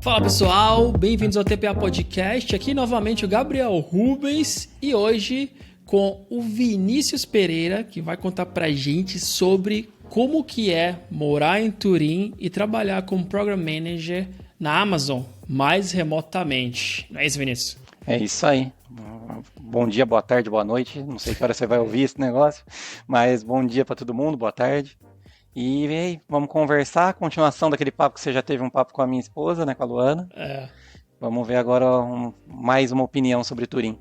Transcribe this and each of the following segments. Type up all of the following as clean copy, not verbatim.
Fala pessoal, bem-vindos ao TPA Podcast, aqui novamente o Gabriel Rubens e hoje com o Vinícius Pereira, que vai contar pra gente sobre como que é morar em Turim e trabalhar como Program Manager na Amazon, mais remotamente. Não é isso, Vinícius? É isso aí. Bom dia, boa tarde, boa noite. Não sei que hora você vai ouvir esse negócio, mas bom dia para todo mundo, boa tarde. E aí, vamos conversar, continuação daquele papo que você já teve um papo com a minha esposa, né, com a Luana. Vamos ver agora mais uma opinião sobre Turim.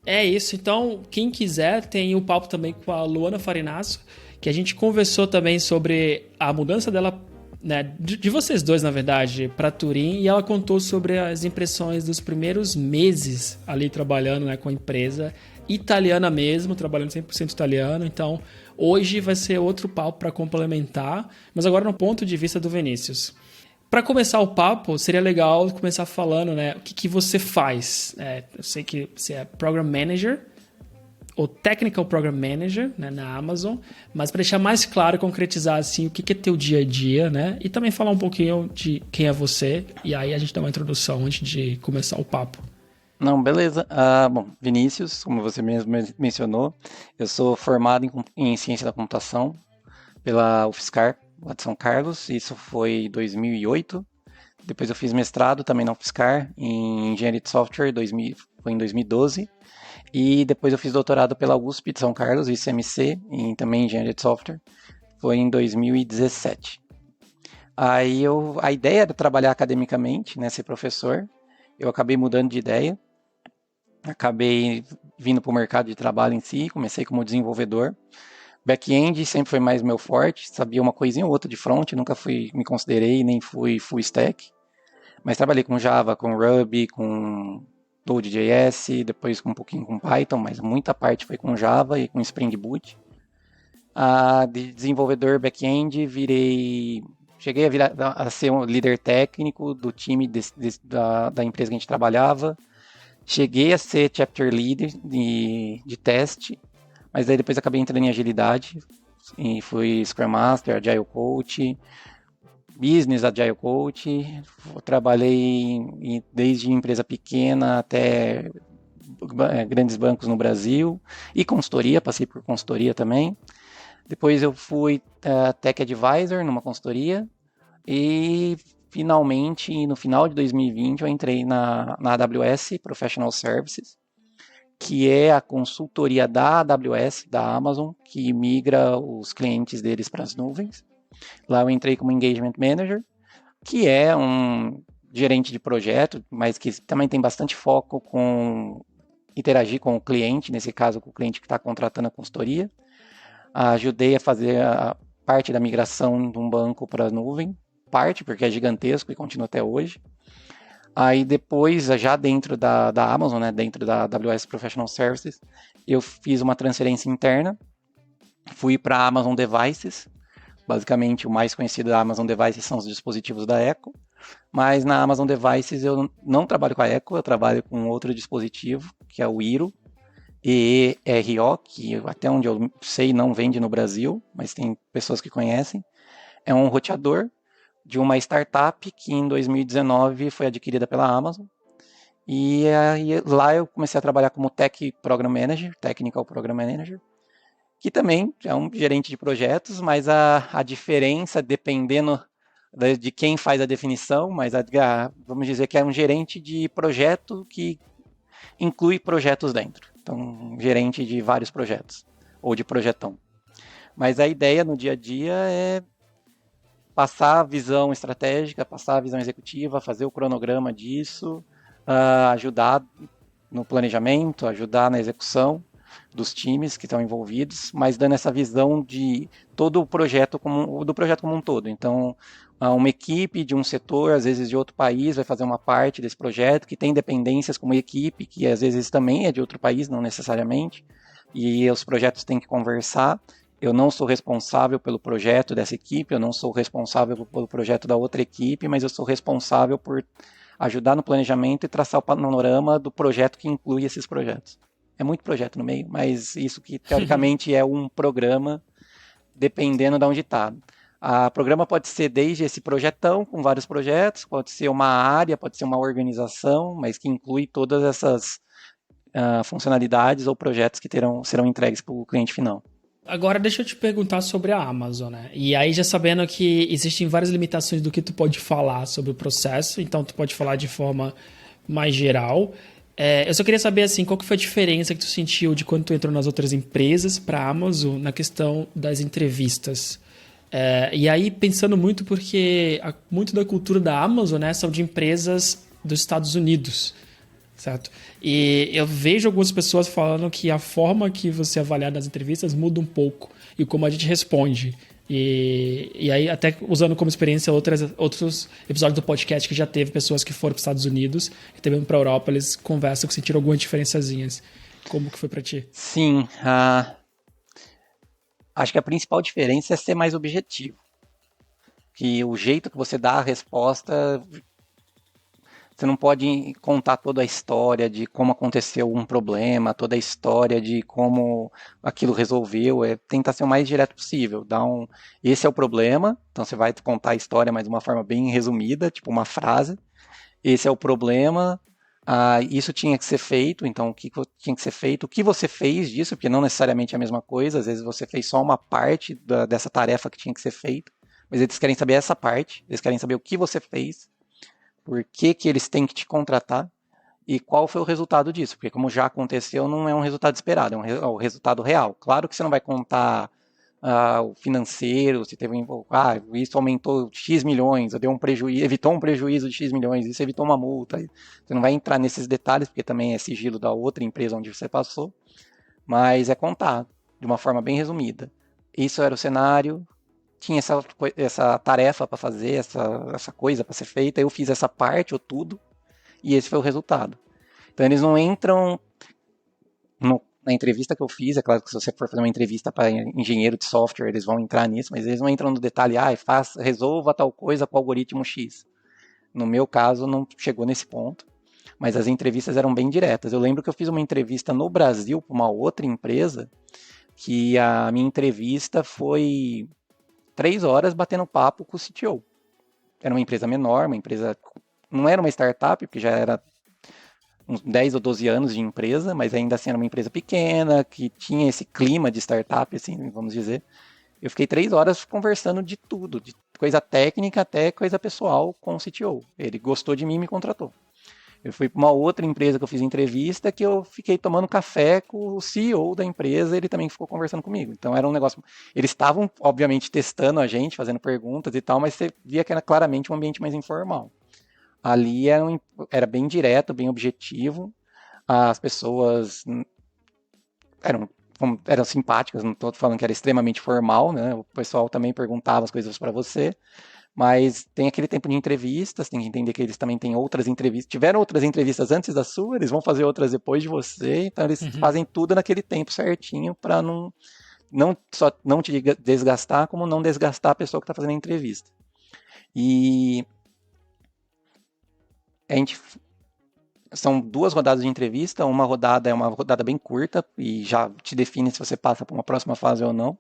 É isso, então quem quiser tem o papo também com a Luana Farinasso, que a gente conversou também sobre a mudança dela, né, de vocês dois na verdade, para Turim, e ela contou sobre as impressões dos primeiros meses ali trabalhando, né, com a empresa italiana mesmo, trabalhando 100% italiano, então hoje vai ser outro papo para complementar, mas agora no ponto de vista do Vinícius. Para começar o papo, seria legal começar falando, né, o que você faz. Eu sei que você é Program Manager, ou Technical Program Manager, né, na Amazon, mas para deixar mais claro, concretizar assim, o que é teu dia a dia, né, e também falar um pouquinho de quem é você, e aí a gente dá uma introdução antes de começar o papo. Não, beleza. Bom, Vinícius, como você mesmo mencionou, eu sou formado em Ciência da Computação pela UFSCar, lá de São Carlos. Isso foi em 2008. Depois eu fiz mestrado também na UFSCar em Engenharia de Software, foi em 2012. E depois eu fiz doutorado pela USP de São Carlos, ICMC, em também Engenharia de Software, foi em 2017. Aí a ideia era trabalhar academicamente, né, ser professor. Eu acabei mudando de ideia. Acabei vindo para o mercado de trabalho em si, comecei como desenvolvedor. Back-end sempre foi mais meu forte, sabia uma coisinha ou outra de front, nunca me considerei, nem fui full stack. Mas trabalhei com Java, com Ruby, com Node.js, depois um pouquinho com Python, mas muita parte foi com Java e com Spring Boot. De desenvolvedor back-end, cheguei a ser um líder técnico do time da empresa que a gente trabalhava. Cheguei a ser chapter leader de teste, mas daí depois acabei entrando em agilidade e fui Scrum Master, Agile Coach, Business Agile Coach. Trabalhei desde empresa pequena até grandes bancos no Brasil e consultoria, passei por consultoria também. Depois eu fui Tech Advisor numa consultoria e finalmente, no final de 2020, eu entrei na AWS Professional Services, que é a consultoria da AWS, da Amazon, que migra os clientes deles para as nuvens. Lá eu entrei como Engagement Manager, que é um gerente de projeto, mas que também tem bastante foco com interagir com o cliente, nesse caso com o cliente que está contratando a consultoria. Ajudei a fazer a parte da migração de um banco para a nuvem, porque é gigantesco e continua até hoje. Aí depois, já dentro da Amazon, né, dentro da AWS Professional Services, eu fiz uma transferência interna, fui para a Amazon Devices. Basicamente, o mais conhecido da Amazon Devices são os dispositivos da Echo, mas na Amazon Devices eu não trabalho com a Echo, eu trabalho com outro dispositivo, que é o Eero, EERO, que até onde eu sei não vende no Brasil, mas tem pessoas que conhecem. É um roteador de uma startup que em 2019 foi adquirida pela Amazon. E aí, lá eu comecei a trabalhar como Technical Program Manager, que também é um gerente de projetos, mas a diferença, dependendo de quem faz a definição, mas vamos dizer que é um gerente de projeto que inclui projetos dentro. Então, um gerente de vários projetos, ou de projetão. Mas a ideia no dia a dia é passar a visão estratégica, passar a visão executiva, fazer o cronograma disso, ajudar no planejamento, ajudar na execução dos times que estão envolvidos, mas dando essa visão de todo o projeto do projeto como um todo. Então, uma equipe de um setor, às vezes de outro país, vai fazer uma parte desse projeto, que tem dependências como equipe, que às vezes também é de outro país, não necessariamente, e os projetos têm que conversar. Eu não sou responsável pelo projeto dessa equipe, eu não sou responsável pelo projeto da outra equipe, mas eu sou responsável por ajudar no planejamento e traçar o panorama do projeto que inclui esses projetos. É muito projeto no meio, mas isso que teoricamente é um programa, dependendo de onde está. O programa pode ser desde esse projetão, com vários projetos, pode ser uma área, pode ser uma organização, mas que inclui todas essas funcionalidades ou projetos que serão entregues para o cliente final. Agora deixa eu te perguntar sobre a Amazon, né? E aí já sabendo que existem várias limitações do que tu pode falar sobre o processo, então tu pode falar de forma mais geral. Eu só queria saber assim, qual que foi a diferença que tu sentiu de quando tu entrou nas outras empresas para a Amazon na questão das entrevistas. E aí pensando muito porque muito da cultura da Amazon, né, são de empresas dos Estados Unidos. Certo? E eu vejo algumas pessoas falando que a forma que você avaliar nas entrevistas muda um pouco e como a gente responde. E aí, até usando como experiência outros episódios do podcast que já teve pessoas que foram para os Estados Unidos e também para a Europa, eles conversam que sentiram algumas diferençazinhas. Como que foi para ti? Sim, acho que a principal diferença é ser mais objetivo. Que o jeito que você dá a resposta, você não pode contar toda a história de como aconteceu um problema, toda a história de como aquilo resolveu. Tentar ser o mais direto possível. Esse é o problema, então você vai contar a história, mas de uma forma bem resumida, tipo uma frase. Esse é o problema, isso tinha que ser feito, então o que tinha que ser feito, o que você fez disso, porque não necessariamente é a mesma coisa, às vezes você fez só uma parte dessa tarefa que tinha que ser feita, mas eles querem saber essa parte, eles querem saber o que você fez, por que eles têm que te contratar e qual foi o resultado disso, porque como já aconteceu, não é um resultado esperado, é um resultado real. Claro que você não vai contar o financeiro, se teve isso aumentou X milhões, deu um prejuízo, evitou um prejuízo de X milhões, isso evitou uma multa. Você não vai entrar nesses detalhes, porque também é sigilo da outra empresa onde você passou, mas é contar de uma forma bem resumida. Isso era o cenário, tinha essa tarefa para fazer, essa coisa para ser feita, eu fiz essa parte ou tudo, e esse foi o resultado. Então eles não entram na entrevista que eu fiz, é claro que se você for fazer uma entrevista para engenheiro de software, eles vão entrar nisso, mas eles não entram no detalhe, resolva tal coisa com o algoritmo X. No meu caso, não chegou nesse ponto, mas as entrevistas eram bem diretas. Eu lembro que eu fiz uma entrevista no Brasil para uma outra empresa, que a minha entrevista foi 3 horas batendo papo com o CTO. Era uma empresa menor, não era uma startup, porque já era uns 10 ou 12 anos de empresa, mas ainda assim era uma empresa pequena, que tinha esse clima de startup, assim, vamos dizer. Eu fiquei 3 horas conversando de tudo, de coisa técnica até coisa pessoal com o CTO. Ele gostou de mim e me contratou. Eu fui para uma outra empresa que eu fiz entrevista, que eu fiquei tomando café com o CEO da empresa, ele também ficou conversando comigo. Então era um negócio. Eles estavam, obviamente, testando a gente, fazendo perguntas e tal, mas você via que era claramente um ambiente mais informal. Ali era bem direto, bem objetivo. As pessoas eram simpáticas, não estou falando que era extremamente formal, né? O pessoal também perguntava as coisas para você, mas tem aquele tempo de entrevistas, tem que entender que eles também têm outras entrevistas, tiveram outras entrevistas antes da sua, eles vão fazer outras depois de você, então eles fazem tudo naquele tempo certinho para não só não te desgastar, como não desgastar a pessoa que está fazendo a entrevista. E são 2 rodadas de entrevista, uma rodada é uma rodada bem curta e já te define se você passa para uma próxima fase ou não.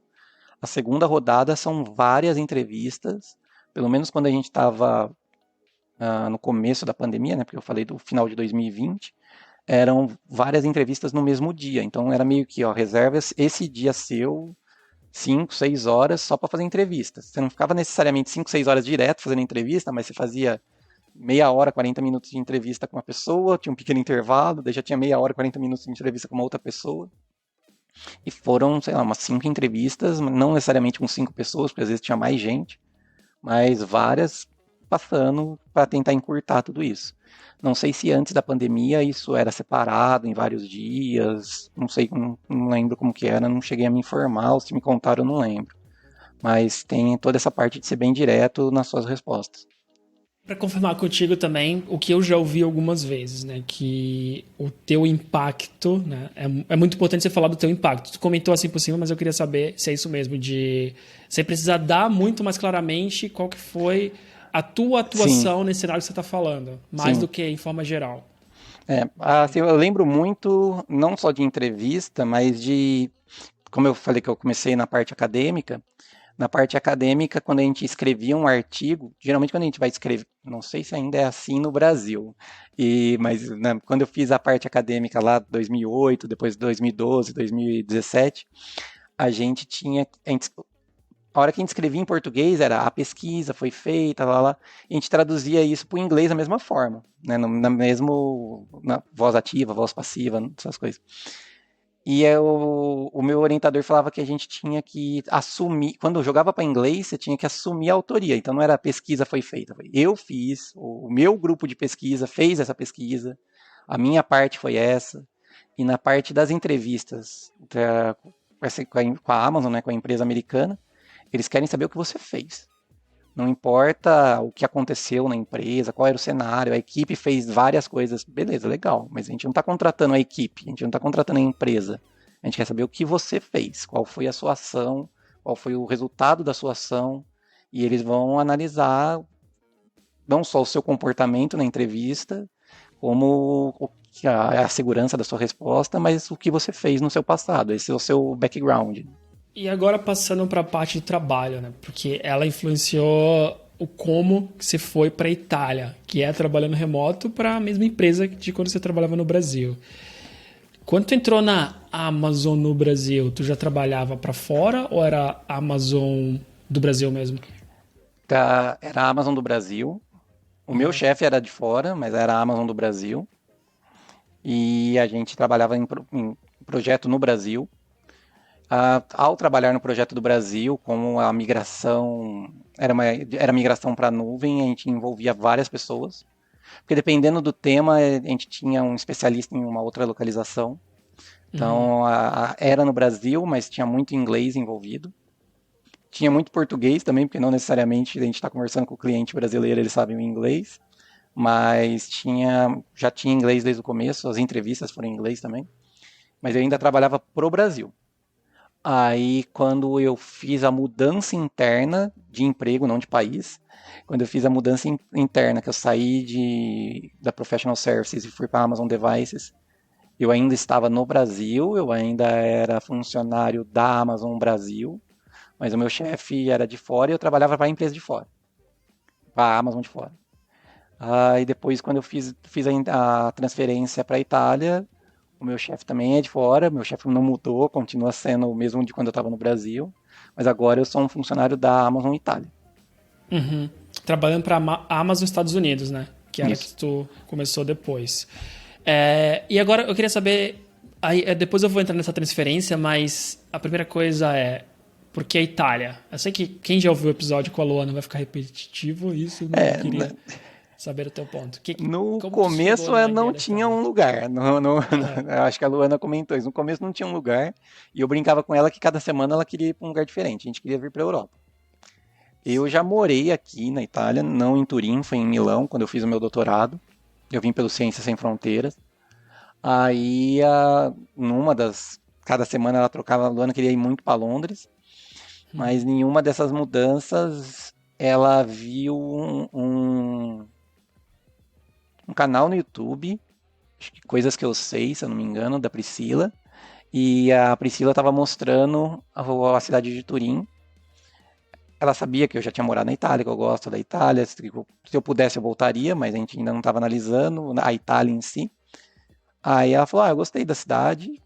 A segunda rodada são várias entrevistas, pelo menos quando a gente estava no começo da pandemia, né, porque eu falei do final de 2020, eram várias entrevistas no mesmo dia, então era meio que, reserva esse dia seu, 5, 6 horas só para fazer entrevistas. Você não ficava necessariamente 5, 6 horas direto fazendo entrevista, mas você fazia meia hora, 40 minutos de entrevista com uma pessoa, tinha um pequeno intervalo, daí já tinha meia hora, 40 minutos de entrevista com uma outra pessoa. E foram, sei lá, umas 5 entrevistas, não necessariamente com 5 pessoas, porque às vezes tinha mais gente, mas várias passando para tentar encurtar tudo isso. Não sei se antes da pandemia isso era separado em vários dias, não sei, não lembro como que era, não cheguei a me informar, ou se me contaram eu não lembro. Mas tem toda essa parte de ser bem direto nas suas respostas. Para confirmar contigo também, o que eu já ouvi algumas vezes, né? Que o teu impacto, né? É muito importante você falar do teu impacto. Tu comentou assim por cima, mas eu queria saber se é isso mesmo, de você precisa dar muito mais claramente qual que foi a tua atuação Sim. nesse cenário que você está falando, mais Sim. do que em forma geral. Assim, eu lembro muito, não só de entrevista, mas como eu falei que eu comecei na parte acadêmica, Na parte acadêmica, quando a gente escrevia um artigo, geralmente quando a gente vai escrever, não sei se ainda é assim no Brasil, mas né, quando eu fiz a parte acadêmica lá 2008, depois 2012, 2017, a gente tinha, a hora que a gente escrevia em português era a pesquisa foi feita, lá, e a gente traduzia isso para o inglês da mesma forma, né, na voz ativa, voz passiva, essas coisas. E o meu orientador falava que a gente tinha que assumir, quando eu jogava para inglês, você tinha que assumir a autoria. Então não era a pesquisa foi feita, eu fiz, o meu grupo de pesquisa fez essa pesquisa, a minha parte foi essa. E na parte das entrevistas com a Amazon, né, com a empresa americana, eles querem saber o que você fez. Não importa o que aconteceu na empresa, qual era o cenário, a equipe fez várias coisas, beleza, legal, mas a gente não está contratando a equipe, a gente não está contratando a empresa. A gente quer saber o que você fez, qual foi a sua ação, qual foi o resultado da sua ação, e eles vão analisar não só o seu comportamento na entrevista, como a segurança da sua resposta, mas o que você fez no seu passado, esse é o seu background. E agora passando para a parte de trabalho, né? Porque ela influenciou o como você foi para a Itália, que é trabalhando remoto para a mesma empresa de quando você trabalhava no Brasil. Quando tu entrou na Amazon no Brasil, tu já trabalhava para fora ou era a Amazon do Brasil mesmo? Era a Amazon do Brasil. O meu chefe era de fora, mas era a Amazon do Brasil. E a gente trabalhava em projeto no Brasil. Ao trabalhar no projeto do Brasil, como a migração era migração para a nuvem, a gente envolvia várias pessoas, porque dependendo do tema, a gente tinha um especialista em uma outra localização. Então, era no Brasil, mas tinha muito inglês envolvido. Tinha muito português também, porque não necessariamente a gente está conversando com o cliente brasileiro, eles sabem o inglês, mas já tinha inglês desde o começo, as entrevistas foram em inglês também, mas eu ainda trabalhava pro Brasil. Aí, quando eu fiz a mudança interna de emprego, não de país, quando eu fiz a mudança interna, que eu saí da Professional Services e fui para a Amazon Devices, eu ainda estava no Brasil, eu ainda era funcionário da Amazon Brasil, mas o meu chefe era de fora e eu trabalhava para a empresa de fora, para a Amazon de fora. Aí depois, quando eu fiz a transferência para a Itália, o meu chefe também é de fora, meu chefe não mudou, continua sendo o mesmo de quando eu estava no Brasil, mas agora eu sou um funcionário da Amazon Itália. Uhum. Trabalhando para a Amazon Estados Unidos, né? Que era Isso. que tu começou depois. E agora eu queria saber, aí, depois eu vou entrar nessa transferência, mas a primeira coisa é, por que a Itália? Eu sei que quem já ouviu o episódio com a Luana vai ficar repetitivo isso, mas eu queria saber o teu ponto. No Como tu começo chegou na não ideia da tinha Itália? um lugar. Eu acho que a Luana comentou isso. No começo não tinha um lugar. E eu brincava com ela que cada semana ela queria ir para um lugar diferente. A gente queria vir para a Europa. Eu já morei aqui na Itália, não em Turim, foi em Milão, quando eu fiz o meu doutorado. Eu vim pelo Ciências Sem Fronteiras. Aí, cada semana ela trocava, a Luana queria ir muito para Londres, mas nenhuma dessas mudanças ela viu um canal no YouTube, acho que Coisas que eu sei, se eu não me engano, da Priscila. E a Priscila estava mostrando a cidade de Turim. Ela sabia que eu já tinha morado na Itália, que eu gosto da Itália. Se eu pudesse, eu voltaria, mas a gente ainda não estava analisando a Itália em si. Aí ela falou: eu gostei da cidade,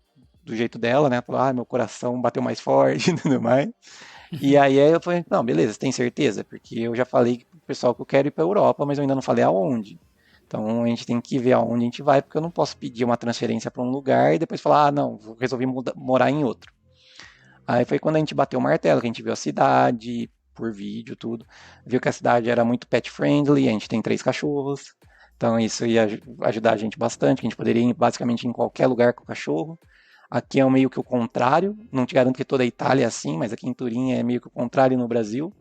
do jeito dela, né? Falou: meu coração bateu mais forte e tudo mais. E aí eu falei: não, beleza, você tem certeza? Porque eu já falei pro pessoal que eu quero ir para a Europa, mas eu ainda não falei aonde. Então a gente tem que ver aonde a gente vai, porque eu não posso pedir uma transferência para um lugar e depois falar: não, resolvi morar em outro. Aí foi quando a gente bateu o martelo, que a gente viu a cidade, por vídeo, tudo. Viu que a cidade era muito pet friendly, a gente tem 3 cachorros. Então isso ia ajudar a gente bastante, que a gente poderia ir basicamente em qualquer lugar com o cachorro. Aqui é meio que o contrário, não te garanto que toda a Itália é assim, mas aqui em Turim é meio que o contrário no Brasil.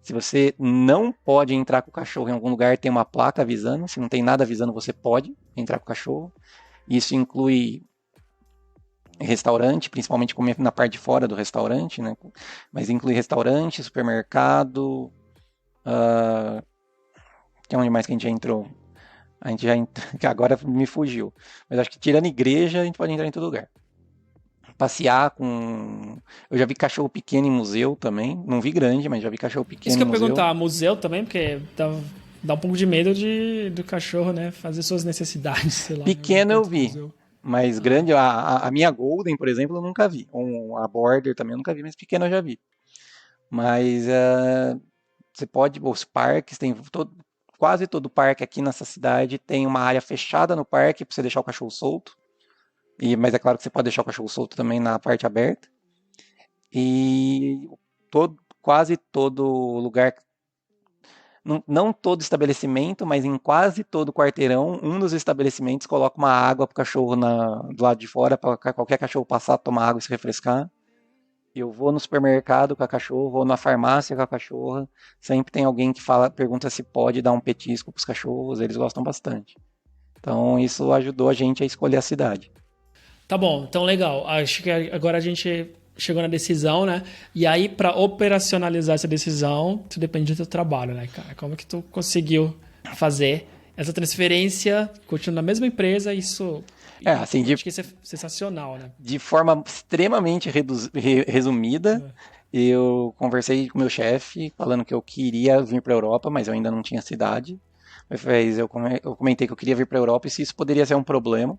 Se você não pode entrar com o cachorro em algum lugar, tem uma placa avisando. Se não tem nada avisando, você pode entrar com o cachorro. Isso inclui restaurante, principalmente comer na parte de fora do restaurante, né? Mas inclui restaurante, supermercado. Que é onde mais que a gente já entrou? A gente já que agora me fugiu. Mas acho que tirando igreja, a gente pode entrar em todo lugar. passear com... Eu já vi cachorro pequeno em museu também. Não vi grande, mas já vi cachorro Isso pequeno que em eu ia museu. perguntar, museu também, porque dá um pouco de medo do cachorro, né? Fazer suas necessidades, sei lá, Pequeno eu dentro do vi, museu. mas Ah, grande, a minha Golden, por exemplo, eu nunca vi. A Border também eu nunca vi, mas pequeno eu já vi. Mas você pode, os parques, quase todo parque aqui nessa cidade tem uma área fechada no parque para você deixar o cachorro solto. Mas é claro que você pode deixar o cachorro solto também na parte aberta. E quase todo lugar, não todo estabelecimento, mas em quase todo quarteirão, um dos estabelecimentos coloca uma água para o cachorro do lado de fora, para qualquer cachorro passar, tomar água e se refrescar. Eu vou no supermercado com a cachorra, vou na farmácia com a cachorra. Sempre tem alguém que pergunta se pode dar um petisco para os cachorros, eles gostam bastante. Então isso ajudou a gente a escolher a cidade. tá bom, então legal. Acho que agora a gente chegou na decisão, né? E aí, para operacionalizar essa decisão, tu depende do teu trabalho, né, cara? Como é que tu conseguiu fazer essa transferência, continuando na mesma empresa, isso... Assim, Acho que isso é sensacional, né? de forma extremamente resumida, eu conversei com meu chefe falando que eu queria vir para a Europa, mas eu ainda não tinha cidade. Eu comentei que eu queria vir para a Europa e se isso poderia ser um problema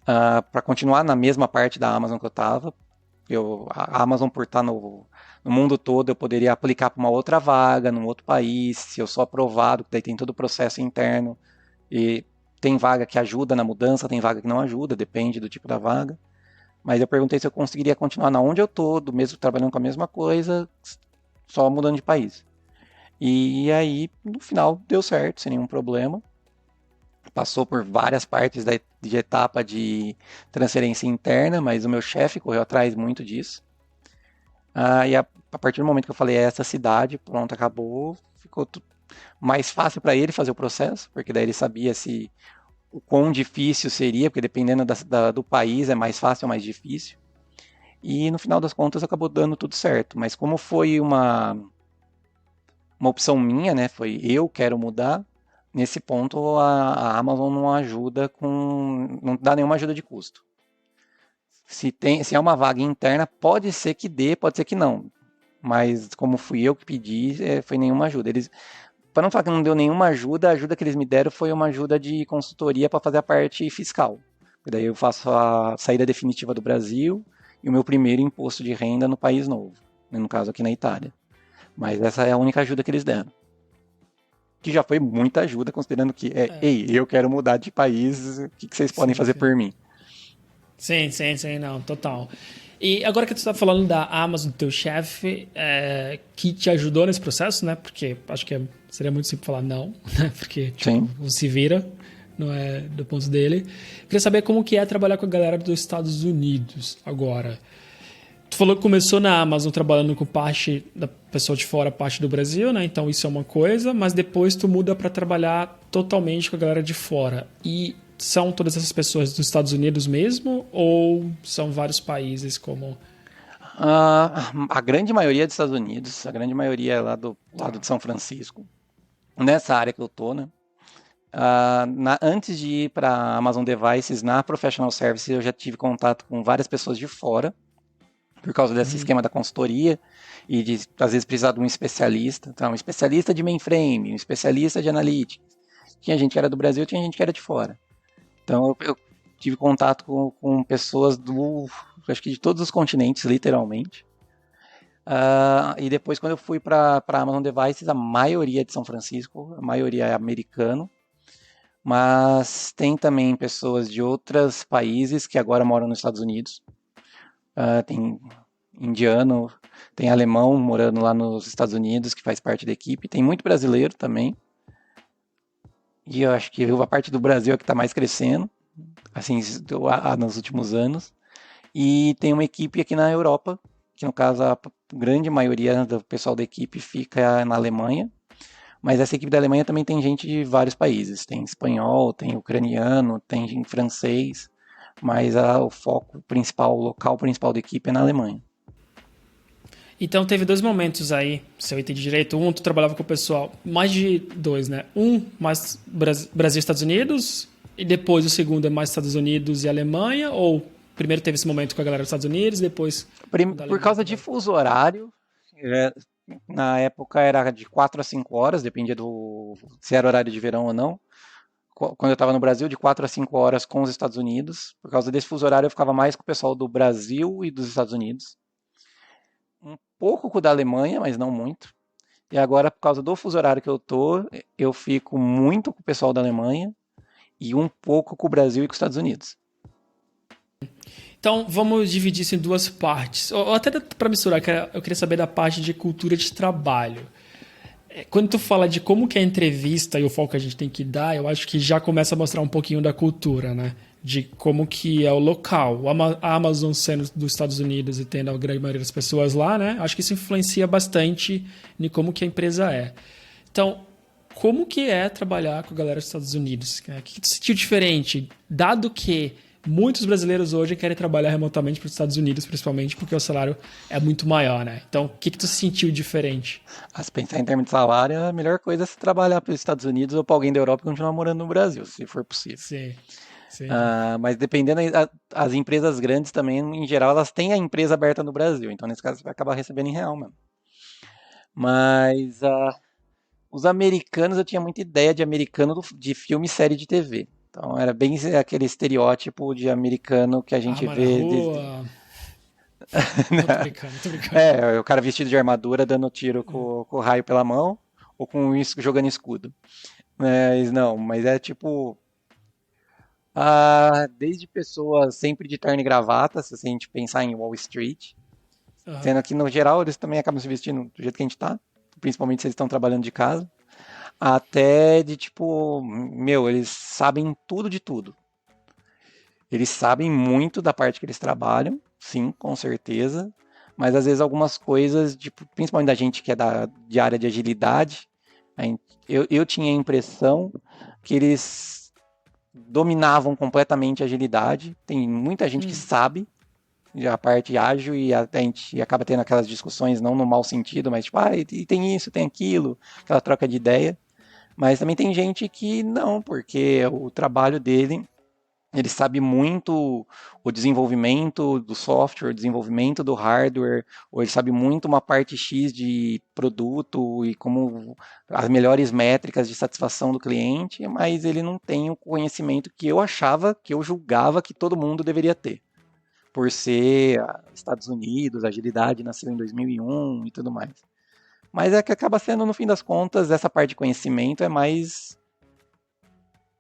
para continuar na mesma parte da Amazon que eu estava. A Amazon, por estar no mundo todo, eu poderia aplicar para uma outra vaga, num outro país, se eu sou aprovado, daí tem todo o processo interno. E tem vaga que ajuda na mudança, tem vaga que não ajuda, depende do tipo da vaga. Mas eu perguntei se eu conseguiria continuar na onde eu tô, do mesmo trabalhando com a mesma coisa, só mudando de país. E aí, no final, deu certo, sem nenhum problema. Passou por várias partes de etapa de transferência interna, mas o meu chefe correu atrás muito disso. E a partir do momento que eu falei essa cidade, pronto, acabou, ficou mais fácil para ele fazer o processo, porque daí ele sabia se o quão difícil seria, porque dependendo do país é mais fácil ou mais difícil. E no final das contas acabou dando tudo certo. Mas como foi uma opção minha, né? Foi eu quero mudar. Nesse ponto a Amazon não ajuda não dá nenhuma ajuda de custo. Se é uma vaga interna, pode ser que dê, pode ser que não. Mas como fui eu que pedi, foi nenhuma ajuda. Para não falar que não deu nenhuma ajuda, a ajuda que eles me deram foi uma ajuda de consultoria para fazer a parte fiscal. E daí eu faço a saída definitiva do Brasil e o meu primeiro imposto de renda no país novo, no caso aqui na Itália. Mas essa é a única ajuda que eles deram. Que já foi muita ajuda, considerando que, ei, eu quero mudar de país, o que vocês podem fazer por mim? Sim, não, total. E agora que tu está falando da Amazon, do teu chefe, que te ajudou nesse processo, né? Porque acho que seria muito simples falar não, né? Porque, tipo, se vira, não é do ponto dele. Queria saber como que é trabalhar com a galera dos Estados Unidos agora. Tu falou que começou na Amazon trabalhando com parte da pessoa de fora, parte do Brasil, né? Então isso é uma coisa, mas depois tu muda para trabalhar totalmente com a galera de fora. E são todas essas pessoas dos Estados Unidos mesmo ou são vários países como... A grande maioria é dos Estados Unidos, a grande maioria é lá do lado de São Francisco, nessa área que eu tô, né? Antes de ir para a Amazon Devices, na Professional Services, eu já tive contato com várias pessoas de fora, por causa desse esquema da consultoria, e de, às vezes, precisar de um especialista. Então, um especialista de mainframe, um especialista de analytics. Tinha gente que era do Brasil, tinha gente que era de fora. Então, eu tive contato com pessoas acho que de todos os continentes, literalmente. E depois, quando eu fui para a Amazon Devices, a maioria é de São Francisco, a maioria é americano, mas tem também pessoas de outros países que agora moram nos Estados Unidos. Tem indiano, tem alemão morando lá nos Estados Unidos, que faz parte da equipe. Tem muito brasileiro também. E eu acho que a parte do Brasil é que está mais crescendo, assim, nos últimos anos. E tem uma equipe aqui na Europa, que no caso a grande maioria do pessoal da equipe fica na Alemanha. Mas essa equipe da Alemanha também tem gente de vários países. Tem espanhol, tem ucraniano, tem francês. Mas o foco principal, o local principal da equipe é na Alemanha. Então teve dois momentos aí, se eu entendi direito. Um, tu trabalhava com o pessoal, mais de dois, né? Um, mais Brasil e Estados Unidos, e depois o segundo é mais Estados Unidos e Alemanha, ou primeiro teve esse momento com a galera dos Estados Unidos, depois... Por causa de fuso horário, na época era de 4 a 5 horas, dependia se era horário de verão ou não. Quando eu estava no Brasil, de 4 a 5 horas com os Estados Unidos. Por causa desse fuso horário, eu ficava mais com o pessoal do Brasil e dos Estados Unidos. Um pouco com o da Alemanha, mas não muito. E agora, por causa do fuso horário que eu fico muito com o pessoal da Alemanha e um pouco com o Brasil e com os Estados Unidos. Então, vamos dividir isso em duas partes. Ou até para misturar, eu queria saber da parte de cultura de trabalho. Quando tu fala de como que é a entrevista e o foco que a gente tem que dar, eu acho que já começa a mostrar um pouquinho da cultura, né? De como que é o local. A Amazon sendo dos Estados Unidos e tendo a grande maioria das pessoas lá, né? Acho que isso influencia bastante em como que a empresa é. Então, como que é trabalhar com a galera dos Estados Unidos? O que tu sentiu diferente? Dado que muitos brasileiros hoje querem trabalhar remotamente para os Estados Unidos, principalmente porque o salário é muito maior, né? Então, o que tu sentiu diferente? Se pensar em termos de salário, a melhor coisa é se trabalhar para os Estados Unidos ou para alguém da Europa e continuar morando no Brasil, se for possível. Sim. Sim. Mas dependendo, as empresas grandes também, em geral, elas têm a empresa aberta no Brasil. Então, nesse caso, você vai acabar recebendo em real mesmo. Mas os americanos, eu tinha muita ideia de americano de filme e série de TV. Então, era bem aquele estereótipo de americano que a gente vê. Na rua. Tô brincando. O cara vestido de armadura dando tiro com o raio pela mão ou jogando escudo. Mas é tipo... desde pessoas sempre de terno e gravata, se a gente pensar em Wall Street, sendo que no geral eles também acabam se vestindo do jeito que a gente tá, principalmente se eles estão trabalhando de casa, até de tipo, eles sabem tudo de tudo. Eles sabem muito da parte que eles trabalham, sim, com certeza, mas às vezes algumas coisas, tipo, principalmente da gente que é de área de agilidade, eu tinha a impressão que eles dominavam completamente a agilidade. Tem muita gente que sabe a parte ágil e a gente acaba tendo aquelas discussões não no mau sentido, mas tipo, e tem isso, tem aquilo, aquela troca de ideia. Mas também tem gente que não, porque o trabalho dele, ele sabe muito o desenvolvimento do software, o desenvolvimento do hardware, ou ele sabe muito uma parte X de produto e como as melhores métricas de satisfação do cliente, mas ele não tem o conhecimento que eu julgava que todo mundo deveria ter. Por ser Estados Unidos, a agilidade nasceu em 2001 e tudo mais. Mas é que acaba sendo, no fim das contas, essa parte de conhecimento é mais...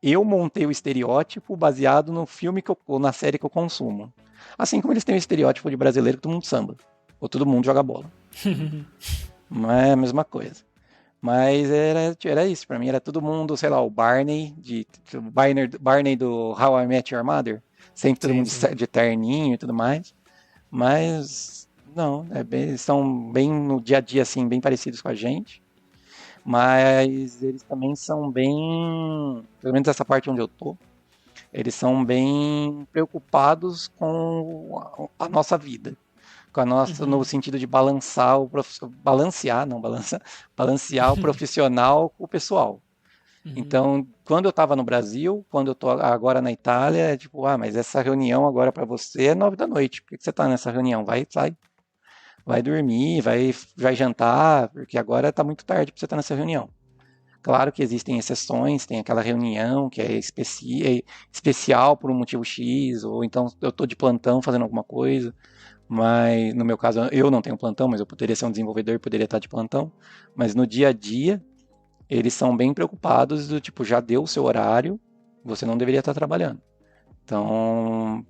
Eu montei o estereótipo baseado no filme ou na série que eu consumo. Assim como eles têm o estereótipo de brasileiro que todo mundo samba. Ou todo mundo joga bola. Não é a mesma coisa. Mas era isso. Pra mim era todo mundo, sei lá, o Barney do How I Met Your Mother. Sempre todo mundo de terninho e tudo mais. Mas... não, eles são bem no dia a dia, assim, bem parecidos com a gente. Mas eles também são bem, pelo menos essa parte onde eu tô, eles são bem preocupados com a nossa vida. Com a nossa, no sentido de balancear o profissional com o pessoal. Então, quando eu estava no Brasil, quando eu tô agora na Itália, é tipo, mas essa reunião agora para você é 9 da noite. Por que você está nessa reunião? Vai dormir, vai jantar, porque agora está muito tarde para você estar nessa reunião. Claro que existem exceções, tem aquela reunião que é especial por um motivo X, ou então eu estou de plantão fazendo alguma coisa, mas no meu caso eu não tenho plantão, mas eu poderia ser um desenvolvedor e poderia estar de plantão, mas no dia a dia eles são bem preocupados do tipo, já deu o seu horário, você não deveria estar trabalhando. Então,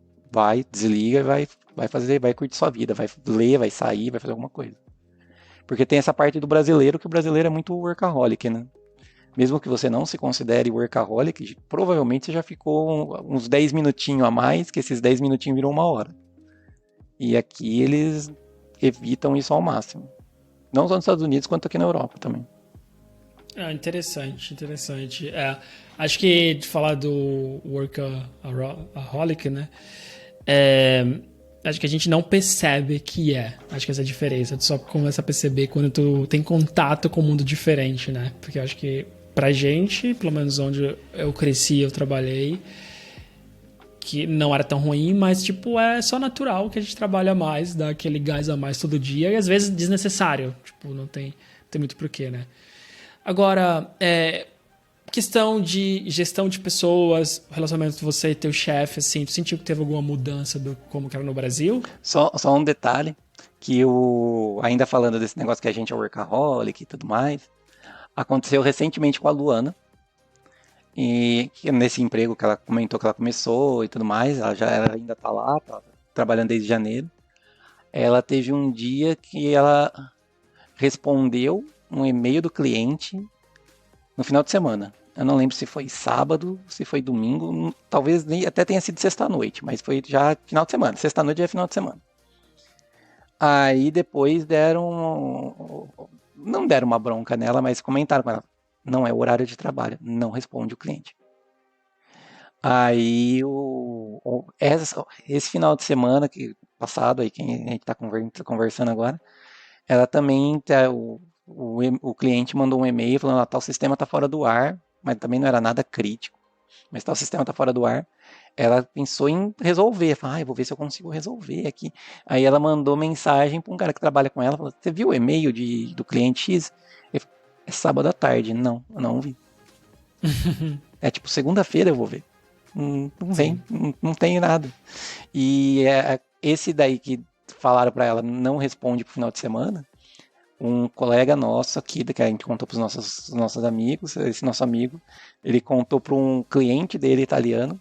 desliga e vai curtir sua vida, vai ler, vai sair, vai fazer alguma coisa. Porque tem essa parte do brasileiro, que o brasileiro é muito workaholic, né? Mesmo que você não se considere workaholic, provavelmente você já ficou uns 10 minutinhos a mais, que esses 10 minutinhos viram 1 hora. E aqui eles evitam isso ao máximo. Não só nos Estados Unidos, quanto aqui na Europa também. Interessante. Acho que de falar do workaholic, né? Acho que a gente não percebe que acho que essa é a diferença. Tu só começa a perceber quando tu tem contato com um mundo diferente, né? Porque eu acho que pra gente, pelo menos onde eu cresci, eu trabalhei, que não era tão ruim, mas, tipo, é só natural que a gente trabalha mais, dá aquele gás a mais todo dia, e às vezes desnecessário. Tipo, não tem muito porquê, né? Agora, questão de gestão de pessoas, relacionamento de você e teu chefe, assim, tu sentiu que teve alguma mudança do como que era no Brasil? Só um detalhe, que ainda falando desse negócio que a gente é workaholic e tudo mais, aconteceu recentemente com a Luana, e que nesse emprego que ela comentou que ela começou e tudo mais, ela ainda tá lá, tá trabalhando desde janeiro. Ela teve um dia que ela respondeu um e-mail do cliente no final de semana. Eu não lembro se foi sábado, se foi domingo, talvez nem, até tenha sido sexta-noite, mas foi já final de semana. Sexta-noite já é final de semana. Aí depois não deram uma bronca nela, mas comentaram com ela, não é o horário de trabalho, não responde o cliente. Aí esse final de semana que passado, aí quem a gente está conversando agora, ela também, o cliente mandou um e-mail falando, tal sistema está fora do ar, mas também não era nada crítico, mas tal sistema está fora do ar. Ela pensou em resolver, falou, eu vou ver se eu consigo resolver aqui. Aí ela mandou mensagem para um cara que trabalha com ela, falou, você viu o e-mail do cliente X? Ele falou, é sábado à tarde. Não, eu não vi. É tipo, segunda-feira eu vou ver. Não vem, não tem nada. E esse daí que falaram para ela não responde pro final de semana, um colega nosso aqui, que a gente contou para os nossos amigos, esse nosso amigo, ele contou para um cliente dele italiano,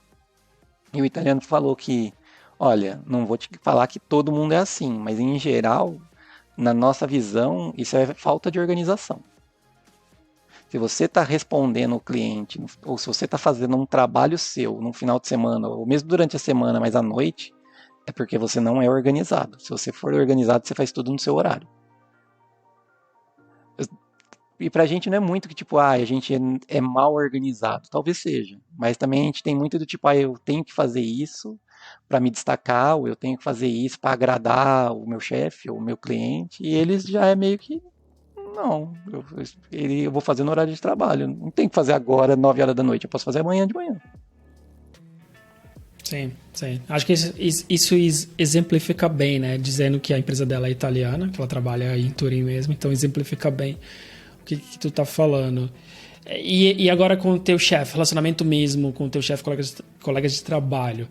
e o italiano falou que, olha, não vou te falar que todo mundo é assim, mas em geral, na nossa visão, isso é falta de organização. Se você está respondendo o cliente, ou se você está fazendo um trabalho seu no final de semana, ou mesmo durante a semana, mas à noite, é porque você não é organizado. Se você for organizado, você faz tudo no seu horário. E pra gente não é muito que tipo, a gente é mal organizado. Talvez seja. Mas também a gente tem muito do tipo, eu tenho que fazer isso para me destacar, ou eu tenho que fazer isso para agradar o meu chefe ou o meu cliente. E eles já é meio que, não, eu vou fazer no horário de trabalho. Não tem que fazer agora, 9 horas da noite. Eu posso fazer amanhã de manhã. Sim, sim. Acho que isso exemplifica bem, né? Dizendo que a empresa dela é italiana, que ela trabalha em Turim mesmo, então exemplifica bem o que tu tá falando. E agora com o teu chefe, relacionamento mesmo com o teu chefe, colegas de trabalho.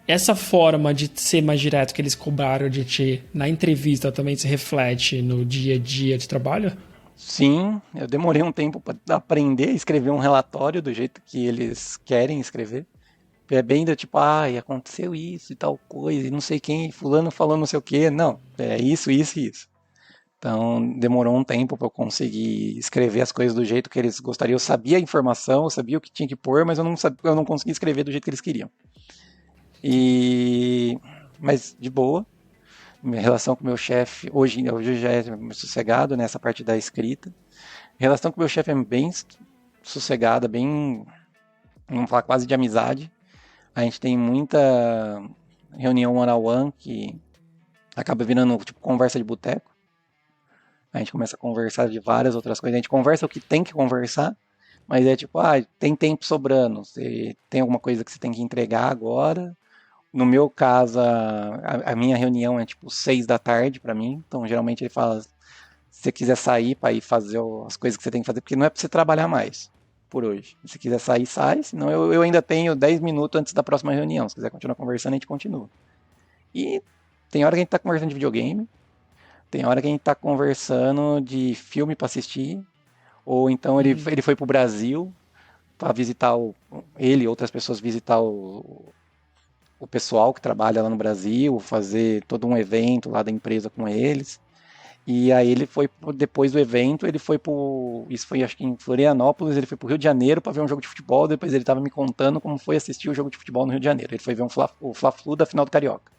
Essa forma de ser mais direto que eles cobraram de ti na entrevista também se reflete no dia a dia de trabalho? Sim, eu demorei um tempo para aprender a escrever um relatório do jeito que eles querem escrever. É bem do tipo, aconteceu isso e tal coisa, e não sei quem, fulano falou não sei o quê. Não, é isso, isso e isso. Então, demorou um tempo para eu conseguir escrever as coisas do jeito que eles gostariam. Eu sabia a informação, eu sabia o que tinha que pôr, mas eu não conseguia escrever do jeito que eles queriam. Mas de boa, minha relação com o meu chefe, hoje já é sossegado nessa parte da escrita. A relação com o meu chefe é bem sossegada, bem, vamos falar quase de amizade. A gente tem muita reunião one-on-one que acaba virando tipo conversa de boteco. A gente começa a conversar de várias outras coisas. A gente conversa o que tem que conversar, mas é tipo, tem tempo sobrando. Você tem alguma coisa que você tem que entregar agora. No meu caso, a minha reunião é tipo 6 da tarde para mim. Então, geralmente ele fala, se você quiser sair para ir fazer as coisas que você tem que fazer, porque não é para você trabalhar mais por hoje. Se quiser sair, sai. Senão eu ainda tenho 10 minutos antes da próxima reunião. Se quiser continuar conversando, a gente continua. E tem hora que a gente tá conversando de videogame. Tem hora que a gente tá conversando de filme para assistir. Ou então ele foi pro Brasil para visitar ele e outras pessoas visitar o pessoal que trabalha lá no Brasil, fazer todo um evento lá da empresa com eles. E aí ele foi, depois do evento, isso foi acho que em Florianópolis, ele foi pro Rio de Janeiro para ver um jogo de futebol, depois ele estava me contando como foi assistir o jogo de futebol no Rio de Janeiro. Ele foi ver o Fla-Flu da final do Carioca.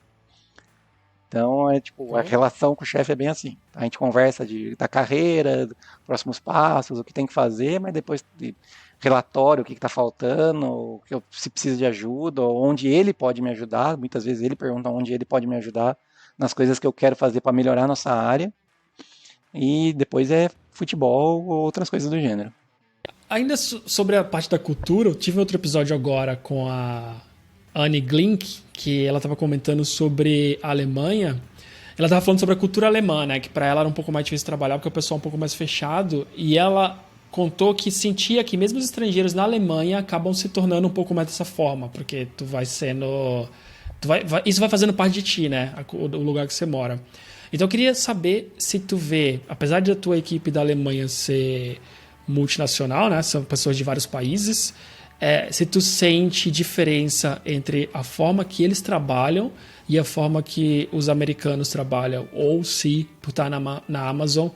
Então, é tipo, a relação com o chefe é bem assim. A gente conversa da carreira, próximos passos, o que tem que fazer, mas depois de relatório, o que está faltando, se precisa de ajuda, ou onde ele pode me ajudar. Muitas vezes ele pergunta onde ele pode me ajudar nas coisas que eu quero fazer para melhorar a nossa área. E depois é futebol ou outras coisas do gênero. Ainda sobre a parte da cultura, eu tive outro episódio agora com a Anne Glink, que ela estava comentando sobre a Alemanha. Ela estava falando sobre a cultura alemã, né? Que para ela era um pouco mais difícil trabalhar porque o pessoal é um pouco mais fechado. E ela contou que sentia que mesmo os estrangeiros na Alemanha acabam se tornando um pouco mais dessa forma, porque tu vai sendo... isso vai fazendo parte de ti, né? O lugar que você mora. Então eu queria saber se tu vê, apesar de a tua equipe da Alemanha ser multinacional, né? São pessoas de vários países, se tu sente diferença entre a forma que eles trabalham e a forma que os americanos trabalham, ou se, por estar na Amazon,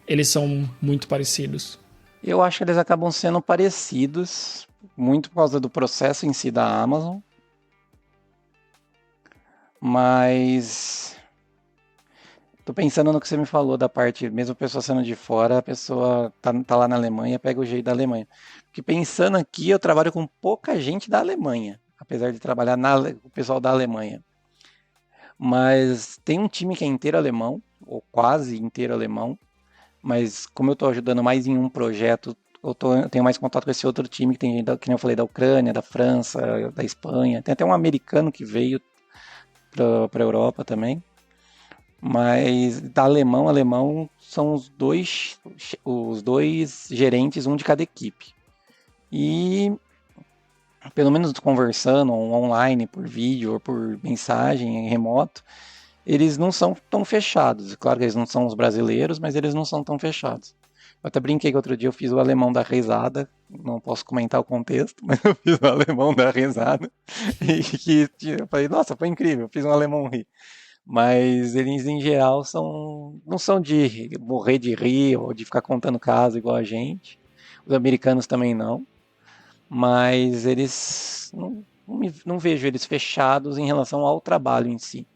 eles são muito parecidos. Eu acho que eles acabam sendo parecidos, muito por causa do processo em si da Amazon, mas tô pensando no que você me falou da parte, mesmo a pessoa sendo de fora, a pessoa tá lá na Alemanha, pega o jeito da Alemanha. Porque pensando aqui, eu trabalho com pouca gente da Alemanha, apesar de trabalhar com o pessoal da Alemanha. Mas tem um time que é inteiro alemão, ou quase inteiro alemão, mas como eu estou ajudando mais em um projeto, eu tenho mais contato com esse outro time que tem gente, que nem eu falei, da Ucrânia, da França, da Espanha. Tem até um americano que veio para a Europa também. Mas da alemão são os dois gerentes, um de cada equipe. E pelo menos conversando online, por vídeo ou por mensagem remoto, eles não são tão fechados. Claro que eles não são os brasileiros, mas eles não são tão fechados. Eu até brinquei que outro dia eu fiz o alemão da risada, não posso comentar o contexto, mas eu fiz o alemão da risada, e que eu falei, nossa, foi incrível, eu fiz um alemão rir. Mas eles, em geral, não são de morrer de rir ou de ficar contando caso igual a gente. Os americanos também não. Mas eles não vejo eles fechados em relação ao trabalho em si.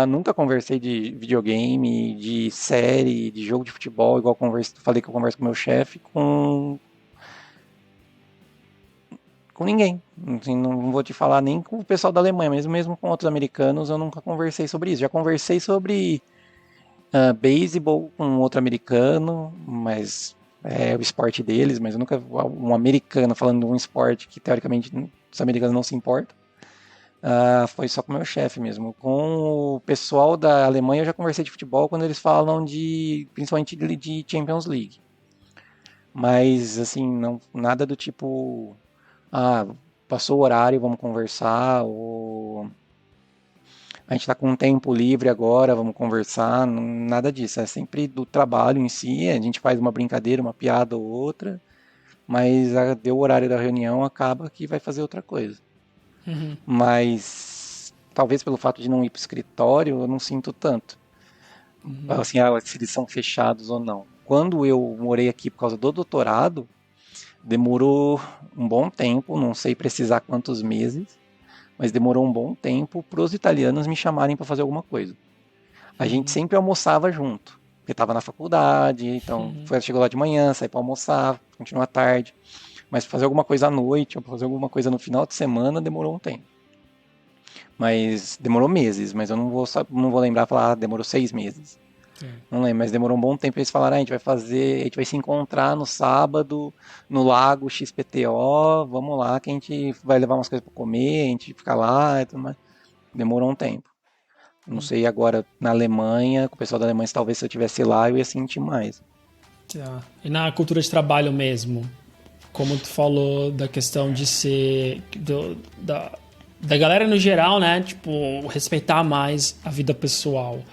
Nunca conversei de videogame, de série, de jogo de futebol, igual falei que eu converso com meu chefe, com ninguém. Assim, não vou te falar nem com o pessoal da Alemanha, mesmo com outros americanos, eu nunca conversei sobre isso. Já conversei sobre beisebol com outro americano, mas é o esporte deles, mas eu nunca um americano falando de um esporte que teoricamente os americanos não se importam. Foi só com o meu chefe mesmo. Com o pessoal da Alemanha eu já conversei de futebol quando eles falam principalmente de Champions League. Mas assim, nada do tipo, passou o horário, vamos conversar, ou a gente está com um tempo livre agora, vamos conversar, nada disso. É sempre do trabalho em si, a gente faz uma brincadeira, uma piada ou outra, mas deu o horário da reunião, acaba que vai fazer outra coisa. Uhum. Mas talvez pelo fato de não ir para o escritório, eu não sinto tanto. Assim, se eles são fechados ou não. Quando eu morei aqui por causa do doutorado, demorou um bom tempo, não sei precisar quantos meses, mas demorou um bom tempo para os italianos me chamarem para fazer alguma coisa. A gente sempre almoçava junto, porque estava na faculdade, então chegou lá de manhã, saí para almoçar, continuou à tarde. Mas fazer alguma coisa à noite, ou fazer alguma coisa no final de semana, demorou um tempo. Mas demorou meses, mas eu não vou lembrar e falar, demorou 6 meses. Não lembro, mas demorou um bom tempo. Eles falaram, a gente vai se encontrar no sábado, no lago XPTO, vamos lá que a gente vai levar umas coisas para comer, a gente fica lá e tudo mais. Demorou um tempo. Não sei agora na Alemanha, com o pessoal da Alemanha, talvez se eu estivesse lá eu ia sentir mais. Tá. E na cultura de trabalho mesmo? Como tu falou da questão de ser da galera no geral, né? Tipo, respeitar mais a vida pessoal.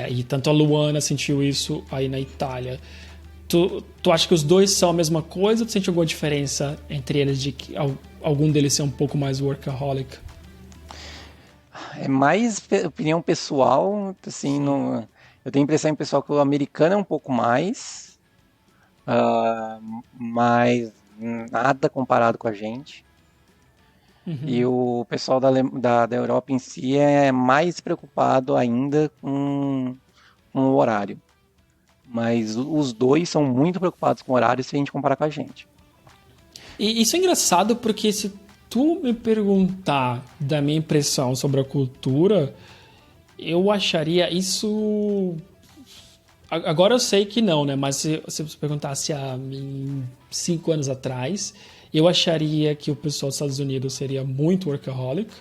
E tanto a Luana sentiu isso aí na Itália. Tu acha que os dois são a mesma coisa ou tu sente alguma diferença entre eles de que algum deles ser um pouco mais workaholic? É mais opinião pessoal, assim, eu tenho a impressão, pessoal, que o americano é um pouco mais, mas nada comparado com a gente. E o pessoal da Europa em si é mais preocupado ainda com o horário. Mas os dois são muito preocupados com o horário se a gente comparar com a gente. E isso é engraçado porque se tu me perguntar da minha impressão sobre a cultura, eu acharia isso Agora eu sei que não, né? Mas se você perguntasse há 5 anos atrás, eu acharia que o pessoal dos Estados Unidos seria muito workaholic.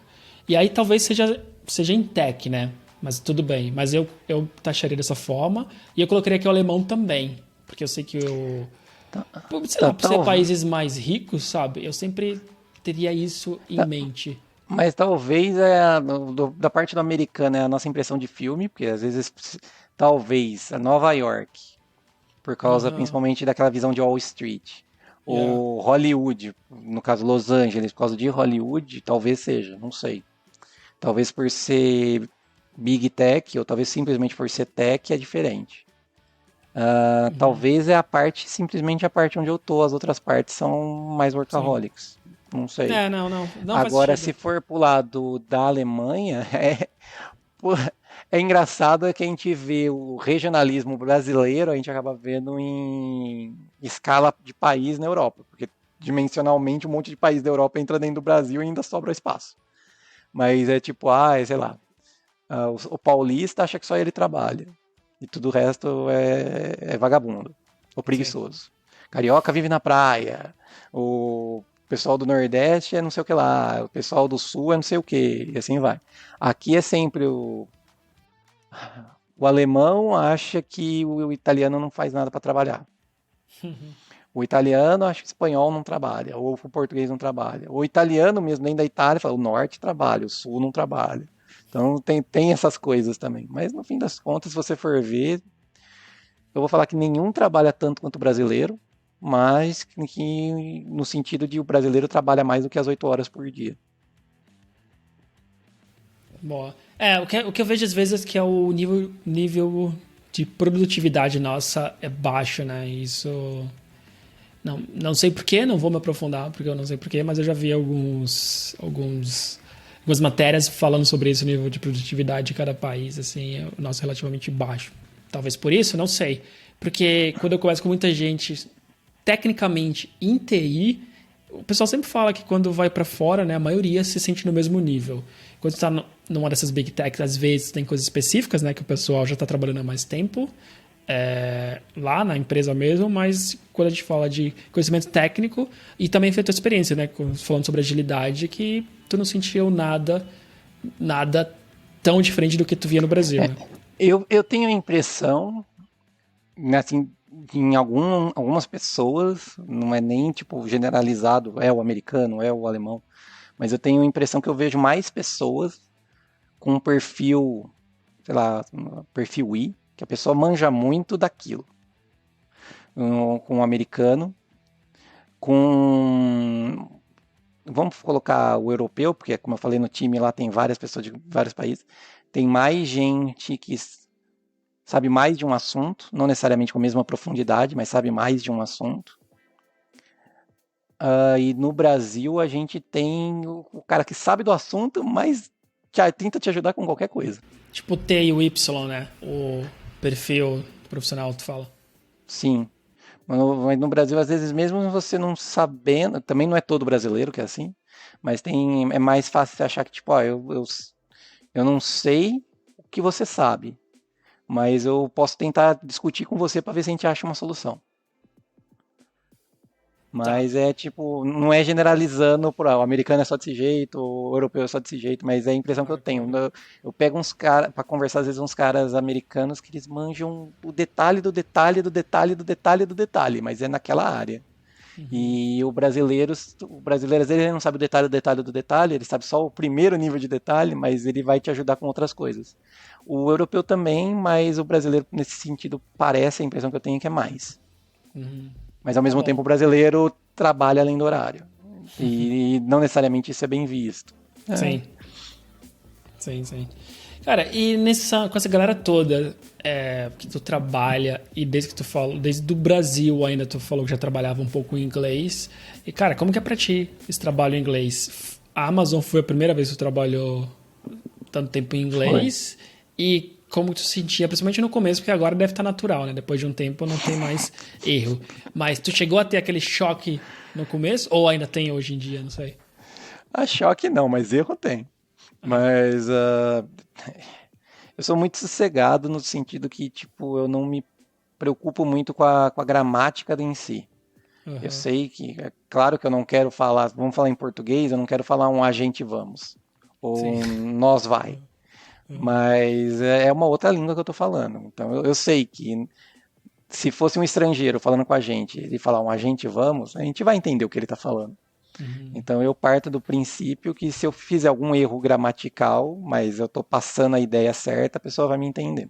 E aí talvez seja em tech, né? Mas tudo bem. Mas eu taxaria dessa forma. E eu colocaria que o alemão também. Porque eu sei que Tá, sei lá, por ser tal, países mais ricos, sabe? Eu sempre teria isso em tá, mente. mas talvez da parte do americano é a nossa impressão de filme, porque às vezes talvez a Nova York, por causa Aham. principalmente daquela visão de Wall Street, Yeah. ou Hollywood, no caso Los Angeles, por causa de Hollywood, talvez seja, não sei. Talvez por ser Big Tech, ou talvez simplesmente por ser tech, é diferente. Uhum. Talvez é simplesmente a parte onde eu tô, as outras partes são mais Sim. workaholics. Não sei. É, não, não. Não faz Agora, se sentido. for pro lado da Alemanha, pô, é engraçado que a gente vê o regionalismo brasileiro, a gente acaba vendo em escala de país na Europa, porque dimensionalmente um monte de país da Europa entra dentro do Brasil e ainda sobra espaço. Mas é tipo, sei lá, o paulista acha que só ele trabalha e tudo o resto é vagabundo ou Sim. preguiçoso. Carioca vive na praia, o pessoal do Nordeste é não sei o que lá, o pessoal do Sul é não sei o que, e assim vai. Aqui é sempre o alemão acha que o italiano não faz nada para trabalhar. O italiano acha que o espanhol não trabalha, ou o português não trabalha. O italiano mesmo, nem da Itália, fala o norte trabalha, o sul não trabalha. Então tem essas coisas também. Mas no fim das contas, se você for ver, eu vou falar que nenhum trabalha tanto quanto o brasileiro, mas que no sentido de o brasileiro trabalha mais do que as 8 horas por dia. Boa. O que eu vejo às vezes é que é o nível de produtividade nossa é baixo, né? Isso. Não sei porquê, não vou me aprofundar, porque eu não sei porquê, mas eu já vi algumas matérias falando sobre esse nível de produtividade de cada país, assim, é o nosso relativamente baixo. Talvez por isso, não sei. Porque quando eu converso com muita gente, tecnicamente em TI, o pessoal sempre fala que quando vai para fora, né, a maioria se sente no mesmo nível. Quando está numa dessas big techs, às vezes tem coisas específicas, né, que o pessoal já está trabalhando há mais tempo, lá na empresa mesmo, mas quando a gente fala de conhecimento técnico e também feita experiência, né, falando sobre agilidade, que tu não sentiu nada tão diferente do que tu via no Brasil, né? Eu tenho a impressão, né, assim, em algumas pessoas, não é nem tipo generalizado, é o americano, é o alemão, mas eu tenho a impressão que eu vejo mais pessoas com um perfil, sei lá, um perfil I, que a pessoa manja muito daquilo. Com um americano, com. Vamos colocar o europeu, porque, como eu falei, no time lá tem várias pessoas de vários países. Tem mais gente que sabe mais de um assunto, não necessariamente com a mesma profundidade, mas sabe mais de um assunto. E no Brasil a gente tem o cara que sabe do assunto, mas tenta te ajudar com qualquer coisa. Tipo o T e o Y, né? O perfil profissional, tu fala. Sim. Mas no Brasil, às vezes, mesmo você não sabendo, também não é todo brasileiro que é assim, mas é mais fácil você achar que, tipo, eu não sei o que você sabe, mas eu posso tentar discutir com você para ver se a gente acha uma solução. Tá. Mas é tipo, não é generalizando, o americano é só desse jeito, o europeu é só desse jeito, mas é a impressão que eu tenho. Eu pego uns caras, para conversar às vezes uns caras americanos que eles manjam o detalhe do detalhe do detalhe do detalhe do detalhe, mas é naquela área. E o brasileiro às vezes ele não sabe o detalhe do detalhe do detalhe, ele sabe só o primeiro nível de detalhe, mas ele vai te ajudar com outras coisas. O europeu também, mas o brasileiro nesse sentido parece a impressão que eu tenho que é mais. Mas ao Tá mesmo bom. tempo o brasileiro trabalha além do horário. E não necessariamente isso é bem visto. Sim. Sim, sim. Cara, e com essa galera toda que tu trabalha, e desde que tu falou, desde o Brasil ainda tu falou que já trabalhava um pouco em inglês. E, cara, como que é pra ti esse trabalho em inglês? A Amazon foi a primeira vez que tu trabalhou tanto tempo em Foi. inglês? E como tu sentia, principalmente no começo, porque agora deve estar natural, né? Depois de um tempo não tem mais erro. Mas tu chegou a ter aquele choque no começo? Ou ainda tem hoje em dia, não sei. A choque não, mas erro tem. Mas eu sou muito sossegado no sentido que, tipo, eu não me preocupo muito com a gramática em si. Eu sei que, é claro que eu não quero falar, vamos falar em português, eu não quero falar um a gente vamos, ou Sim. um nós vai, mas é uma outra língua que eu tô falando. Então eu sei que se fosse um estrangeiro falando com a gente, ele falar um a gente vamos, a gente vai entender o que ele tá falando. Então eu parto do princípio que se eu fizer algum erro gramatical, mas eu tô passando a ideia certa, a pessoa vai me entender.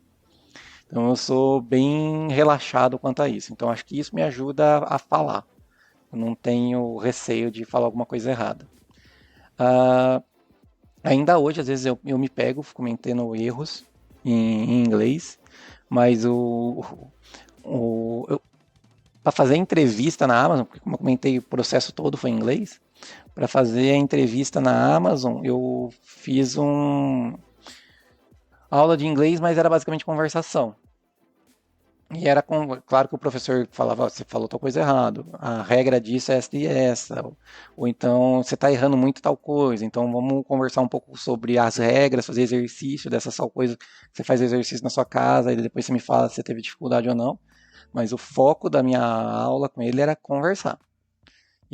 Então eu sou bem relaxado quanto a isso. Então acho que isso me ajuda a falar. Eu não tenho receio de falar alguma coisa errada. Ah, ainda hoje, às vezes, eu me pego cometendo erros em inglês, mas para fazer a entrevista na Amazon, porque como eu comentei, o processo todo foi em inglês, para fazer a entrevista na Amazon, eu fiz uma aula de inglês, mas era basicamente conversação. E era claro que o professor falava, você falou tal coisa errado, a regra disso é essa e essa, ou então você está errando muito tal coisa, então vamos conversar um pouco sobre as regras, fazer exercício dessas tal coisa, você faz exercício na sua casa e depois você me fala se você teve dificuldade ou não, mas o foco da minha aula com ele era conversar.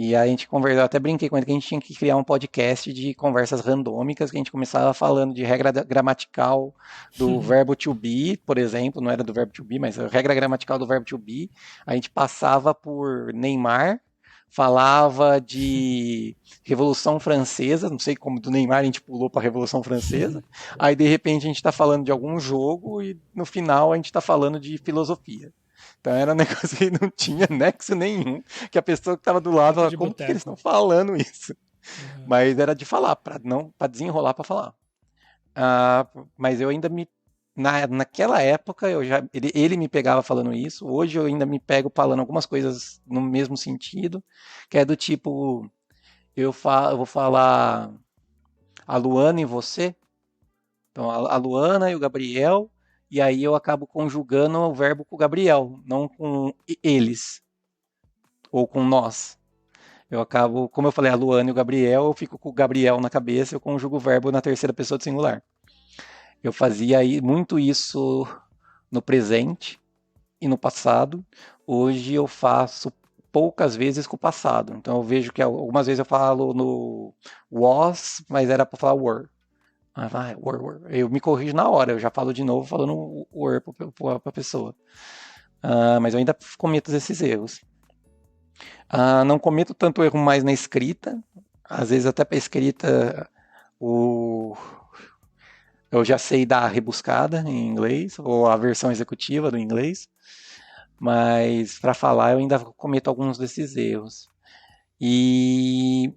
E aí a gente conversou, eu até brinquei com ele que a gente tinha que criar um podcast de conversas randômicas, que a gente começava falando de regra gramatical do verbo to be, por exemplo, não era do verbo to be, mas a regra gramatical do verbo to be. A gente passava por Neymar, falava de Revolução Francesa, não sei como do Neymar a gente pulou para a Revolução Francesa. Aí de repente a gente está falando de algum jogo e no final a gente está falando de filosofia. Então era um negócio que não tinha nexo nenhum, que a pessoa que estava do lado falava, como que eles estão falando isso? Mas era de falar, para desenrolar para falar. Mas eu ainda naquela época ele me pegava falando isso, hoje eu ainda me pego falando algumas coisas no mesmo sentido, que é do tipo, eu vou falar a Luana e você, então a Luana e o Gabriel, e aí eu acabo conjugando o verbo com o Gabriel, não com eles, ou com nós. Eu acabo, como eu falei, a Luana e o Gabriel, eu fico com o Gabriel na cabeça, eu conjugo o verbo na terceira pessoa do singular. Eu fazia muito isso no presente e no passado. Hoje eu faço poucas vezes com o passado. Então eu vejo que algumas vezes eu falo no was, mas era para falar were. Eu me corrijo na hora, eu já falo de novo falando were para a pessoa. Mas eu ainda cometo esses erros. Não cometo tanto erro mais na escrita. Às vezes até para a escrita eu já sei dar a rebuscada em inglês, ou a versão executiva do inglês. Mas para falar eu ainda cometo alguns desses erros. E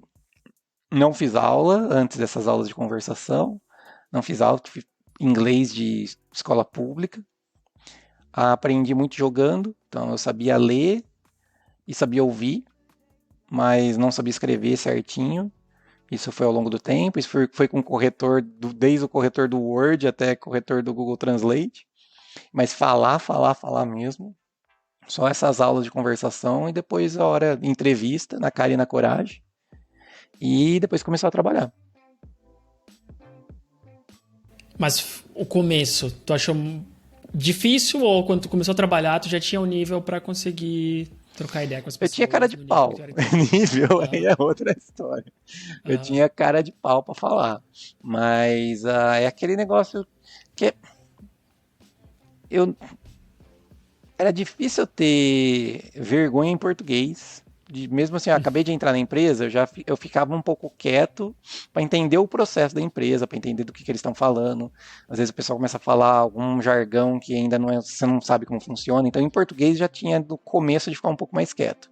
não fiz aula antes dessas aulas de conversação. Não fiz aula de inglês de escola pública. Aprendi muito jogando, então eu sabia ler e sabia ouvir, mas não sabia escrever certinho. Isso foi ao longo do tempo, isso foi com o corretor, desde o corretor do Word até o corretor do Google Translate. Mas falar mesmo. Só essas aulas de conversação e depois a hora de entrevista, na cara e na coragem. E depois começou a trabalhar. Mas o começo, tu achou difícil ou quando tu começou a trabalhar, tu já tinha um nível para conseguir trocar ideia com as pessoas? Eu tinha cara de pau. Nível aí é outra história. Eu tinha cara de pau para falar. Mas é aquele negócio que era difícil eu ter vergonha em português. Mesmo assim, eu acabei de entrar na empresa, eu ficava um pouco quieto para entender o processo da empresa, para entender do que eles estão falando. Às vezes o pessoal começa a falar algum jargão que ainda você não sabe como funciona. Então, em português já tinha no começo de ficar um pouco mais quieto.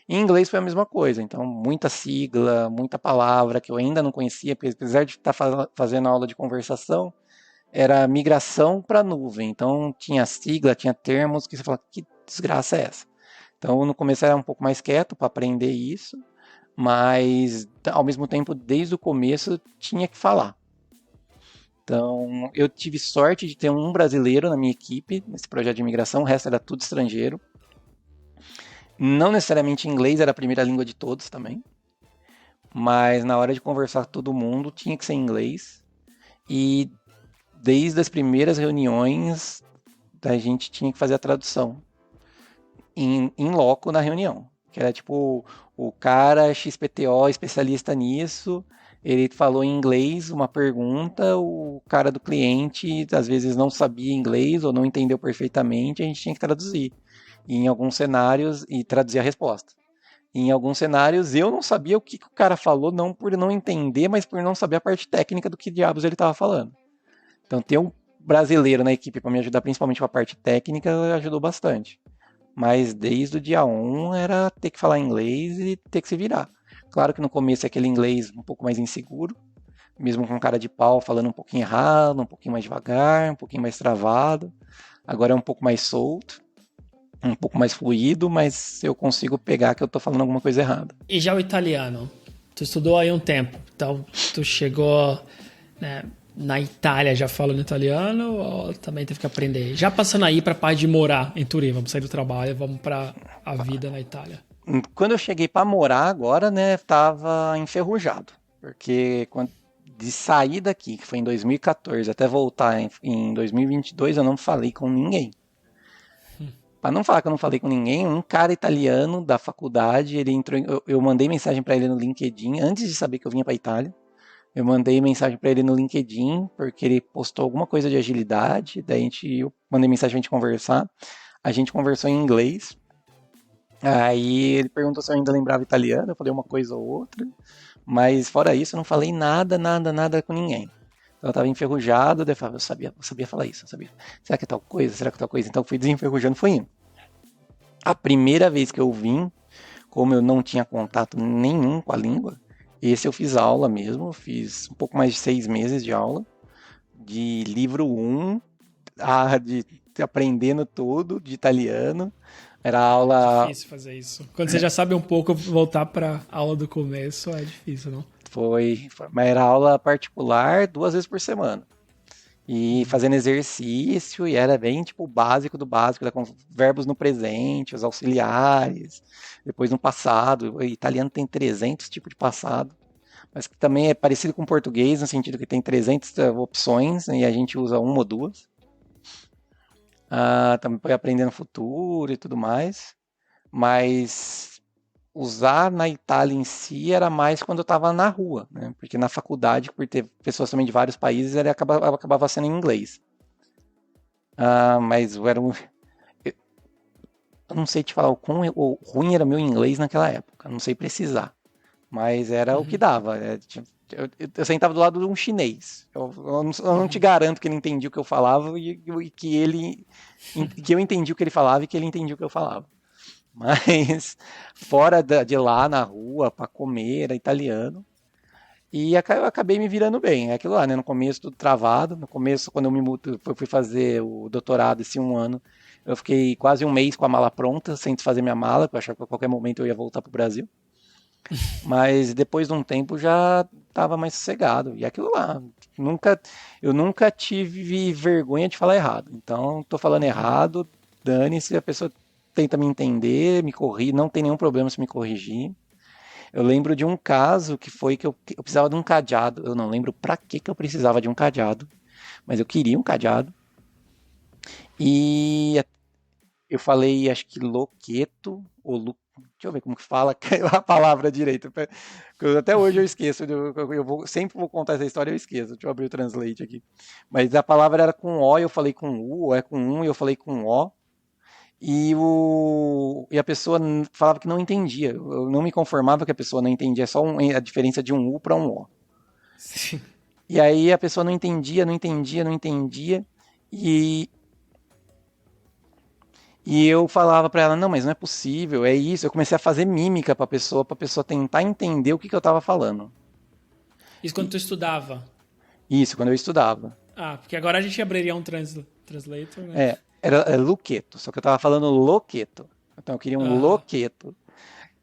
Em inglês foi a mesma coisa. Então, muita sigla, muita palavra que eu ainda não conhecia, porque apesar de estar fazendo aula de conversação, era migração para nuvem. Então, tinha sigla, tinha termos que você fala, que desgraça é essa? Então, no começo era um pouco mais quieto para aprender isso, mas ao mesmo tempo, desde o começo, tinha que falar. Então, eu tive sorte de ter um brasileiro na minha equipe, nesse projeto de imigração, o resto era tudo estrangeiro. Não necessariamente inglês era a primeira língua de todos também, mas na hora de conversar com todo mundo tinha que ser inglês. E desde as primeiras reuniões, a gente tinha que fazer a tradução. em loco na reunião. Que era tipo o cara XPTO, especialista nisso, ele falou em inglês uma pergunta, o cara do cliente às vezes não sabia inglês ou não entendeu perfeitamente, a gente tinha que traduzir. E em alguns cenários, e traduzir a resposta. Em alguns cenários eu não sabia o que o cara falou, não por não entender, mas por não saber a parte técnica do que diabos ele estava falando. Então ter um brasileiro na equipe para me ajudar, principalmente com a parte técnica, ajudou bastante. Mas desde o dia 1 era ter que falar inglês e ter que se virar. Claro que no começo é aquele inglês um pouco mais inseguro, mesmo com cara de pau, falando um pouquinho errado, um pouquinho mais devagar, um pouquinho mais travado. Agora é um pouco mais solto, um pouco mais fluido, mas eu consigo pegar que eu tô falando alguma coisa errada. E já o italiano? Tu estudou aí um tempo, então tu chegou, né, na Itália já falando italiano ou também teve que aprender? Já passando aí pra parte de morar em Turim, vamos sair do trabalho, vamos pra a vida na Itália. Quando eu cheguei para morar agora, né, tava enferrujado, porque de sair daqui, que foi em 2014, até voltar em 2022, eu não falei com ninguém. Para não falar que eu não falei com ninguém, um cara italiano da faculdade, ele entrou, eu mandei mensagem para ele no LinkedIn antes de saber que eu vinha para Itália. Eu mandei mensagem para ele no LinkedIn porque ele postou alguma coisa de agilidade, daí eu mandei mensagem pra gente conversar. A gente conversou em inglês. Aí ele perguntou se eu ainda lembrava italiano, eu falei uma coisa ou outra, mas fora isso eu não falei nada, nada, nada com ninguém. Então eu tava enferrujado, daí eu falava, eu sabia falar isso, eu sabia. Será que é tal coisa? Será que é tal coisa? Então eu fui desenferrujando, foi indo. A primeira vez que eu vim, como eu não tinha contato nenhum com a língua, esse eu fiz aula mesmo, fiz um pouco mais de 6 meses de aula, de livro 1, de aprendendo tudo, de italiano. Era aula. Difícil fazer isso. Quando você já sabe um pouco, voltar pra aula do começo é difícil, não? Mas era aula particular 2 vezes por semana. E fazendo exercício, e era bem tipo o básico do básico, com verbos no presente, os auxiliares, depois no passado. O italiano tem 300 tipos de passado, mas que também é parecido com o português, no sentido que tem 300 opções, né, e a gente usa uma ou duas. Também foi aprendendo futuro e tudo mais, mas usar na Itália em si era mais quando eu estava na rua, né? Porque na faculdade, por ter pessoas também de vários países, ele acabava sendo em inglês. Mas eu não sei te falar o quão ruim era meu inglês naquela época, não sei precisar, mas era o que dava. Eu sentava do lado de um chinês. Eu não te garanto que ele entendia o que eu falava e que eu entendi o que ele falava e que ele entendia o que eu falava. Mas fora de lá na rua para comer era italiano e eu acabei me virando bem. É aquilo lá, né? No começo tudo travado. No começo, quando eu fui fazer o doutorado esse 1 ano, eu fiquei quase um mês com a mala pronta, sem desfazer minha mala, porque eu achava que a qualquer momento eu ia voltar para o Brasil. Mas depois de um tempo já estava mais sossegado. E é aquilo lá, eu nunca tive vergonha de falar errado. Então, estou falando errado, dane-se, a pessoa tenta me entender, me corrige, não tem nenhum problema se me corrigir. Eu lembro de um caso que foi que eu precisava de um cadeado. Eu não lembro para que eu precisava de um cadeado, mas eu queria um cadeado. E eu falei, acho que loqueto, ou deixa eu ver como que fala a palavra direito. Até hoje eu esqueço, sempre vou contar essa história, eu esqueço. Deixa eu abrir o translate aqui. Mas a palavra era com O, eu falei com U, ou é com um, eu falei com O. E a pessoa falava que não entendia. Eu não me conformava que a pessoa não entendia, só a diferença de um U para um O. Sim. E aí a pessoa não entendia, não entendia, não entendia. E eu falava para ela, não, mas não é possível, é isso. Eu comecei a fazer mímica para a pessoa tentar entender o que eu estava falando. Isso quando tu estudava? Isso, quando eu estudava. Porque agora a gente abriria um translator, né? Era luqueto, só que eu estava falando loqueto. Então eu queria um loqueto.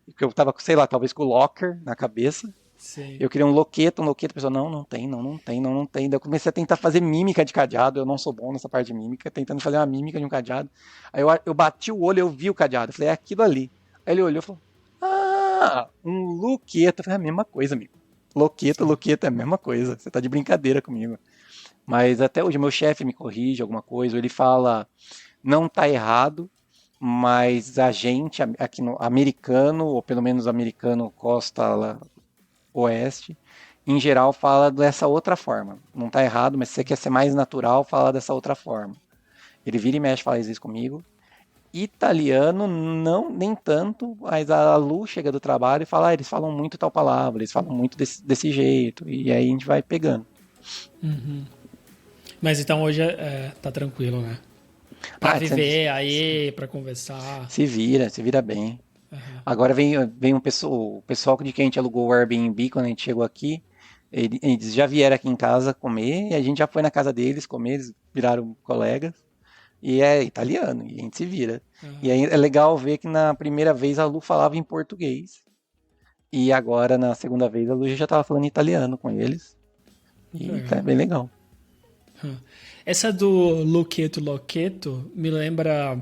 Porque eu estava, sei lá, talvez com o locker na cabeça. Sim. Eu queria um loqueto, a pessoa, não tem. Daí eu comecei a tentar fazer mímica de cadeado, eu não sou bom nessa parte de mímica, tentando fazer uma mímica de um cadeado. Aí eu bati o olho, eu vi o cadeado, eu falei, é aquilo ali. Aí ele olhou e falou, um loqueto. Eu falei, é a mesma coisa, amigo. Loqueto é a mesma coisa, você tá de brincadeira comigo. Mas até hoje meu chefe me corrige alguma coisa, ele fala, não tá errado, mas a gente, aqui no americano, ou pelo menos americano costa oeste, em geral fala dessa outra forma. Não está errado, mas se você quer ser mais natural, fala dessa outra forma. Ele vira e mexe, faz isso comigo. Italiano, não, nem tanto, mas a Lu chega do trabalho e fala, eles falam muito tal palavra, eles falam muito desse jeito, e aí a gente vai pegando. Uhum. Mas então hoje tá tranquilo, né? Pra viver aí, pra conversar. Se vira bem. Uhum. Agora vem o pessoal de quem a gente alugou o Airbnb quando a gente chegou aqui, eles já vieram aqui em casa comer, e a gente já foi na casa deles comer, eles viraram colegas. E é italiano, e a gente se vira. Uhum. E aí é legal ver que na primeira vez a Lu falava em português. E agora, na segunda vez, a Lu já estava falando italiano com eles. E é bem legal. Essa do Loqueto me lembra...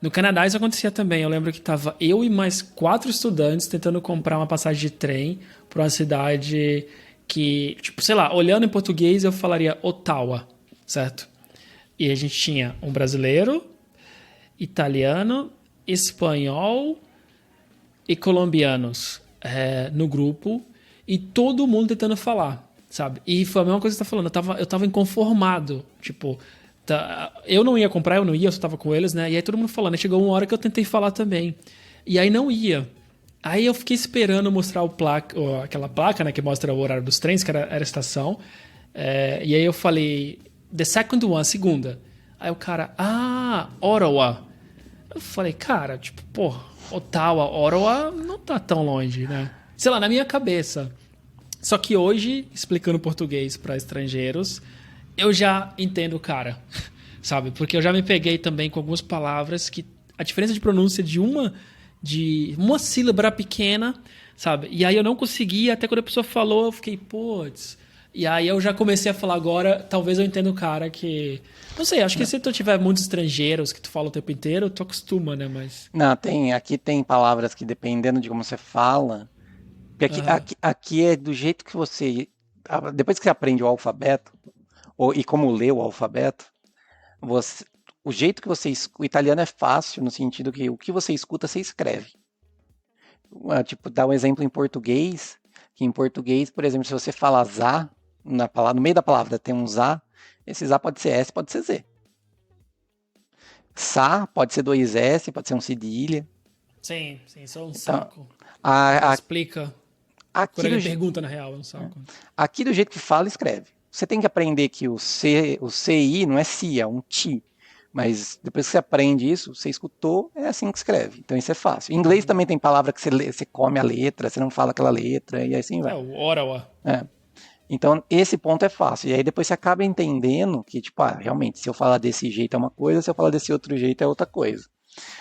No Canadá isso acontecia também. Eu lembro que tava eu e mais 4 estudantes tentando comprar uma passagem de trem para uma cidade que, tipo, sei lá, olhando em português eu falaria Ottawa, certo? E a gente tinha um brasileiro, italiano, espanhol e colombianos no grupo e todo mundo tentando falar, sabe? E foi a mesma coisa que você tá falando, eu tava inconformado, tipo, eu não ia comprar, eu só tava com eles, né? E aí todo mundo falando, aí chegou uma hora que eu tentei falar também, e aí não ia. Aí eu fiquei esperando mostrar aquela placa, né, que mostra o horário dos trens, que era a estação, e aí eu falei... The second one, segunda. Aí o cara, Ottawa. Eu falei, cara, tipo, porra, Ottawa não tá tão longe, né? Sei lá, na minha cabeça. Só que hoje, explicando português para estrangeiros, eu já entendo o cara, sabe? Porque eu já me peguei também com algumas palavras que a diferença de pronúncia de uma sílaba era pequena, sabe? E aí eu não conseguia, até quando a pessoa falou, eu fiquei, putz... E aí eu já comecei a falar agora, talvez eu entenda o cara que... Não sei, acho que se tu tiver muitos estrangeiros que tu fala o tempo inteiro, tu acostuma, né? Mas... Não, aqui tem palavras que dependendo de como você fala... Porque aqui é do jeito que você... Depois que você aprende o alfabeto, e como lê o alfabeto, o jeito que você escuta... O italiano é fácil no sentido que o que você escuta, você escreve. Tipo, dar um exemplo em português, que em português, por exemplo, se você fala za... no meio da palavra tem um za, esse za pode ser S, pode ser Z. Sa pode ser 2 S, pode ser um cedilha. Sim, isso é um saco. Explica. Quando ele pergunta, na real, é um saco. Aqui do jeito que fala, escreve. Você tem que aprender que o CI não é si, é um ti. Mas depois que você aprende isso, você escutou, é assim que escreve. Então isso é fácil. Em inglês também tem palavra que você come a letra, você não fala aquela letra, e assim vai. O Ottawa. Então, esse ponto é fácil. E aí depois você acaba entendendo que, tipo, realmente, se eu falar desse jeito é uma coisa, se eu falar desse outro jeito é outra coisa.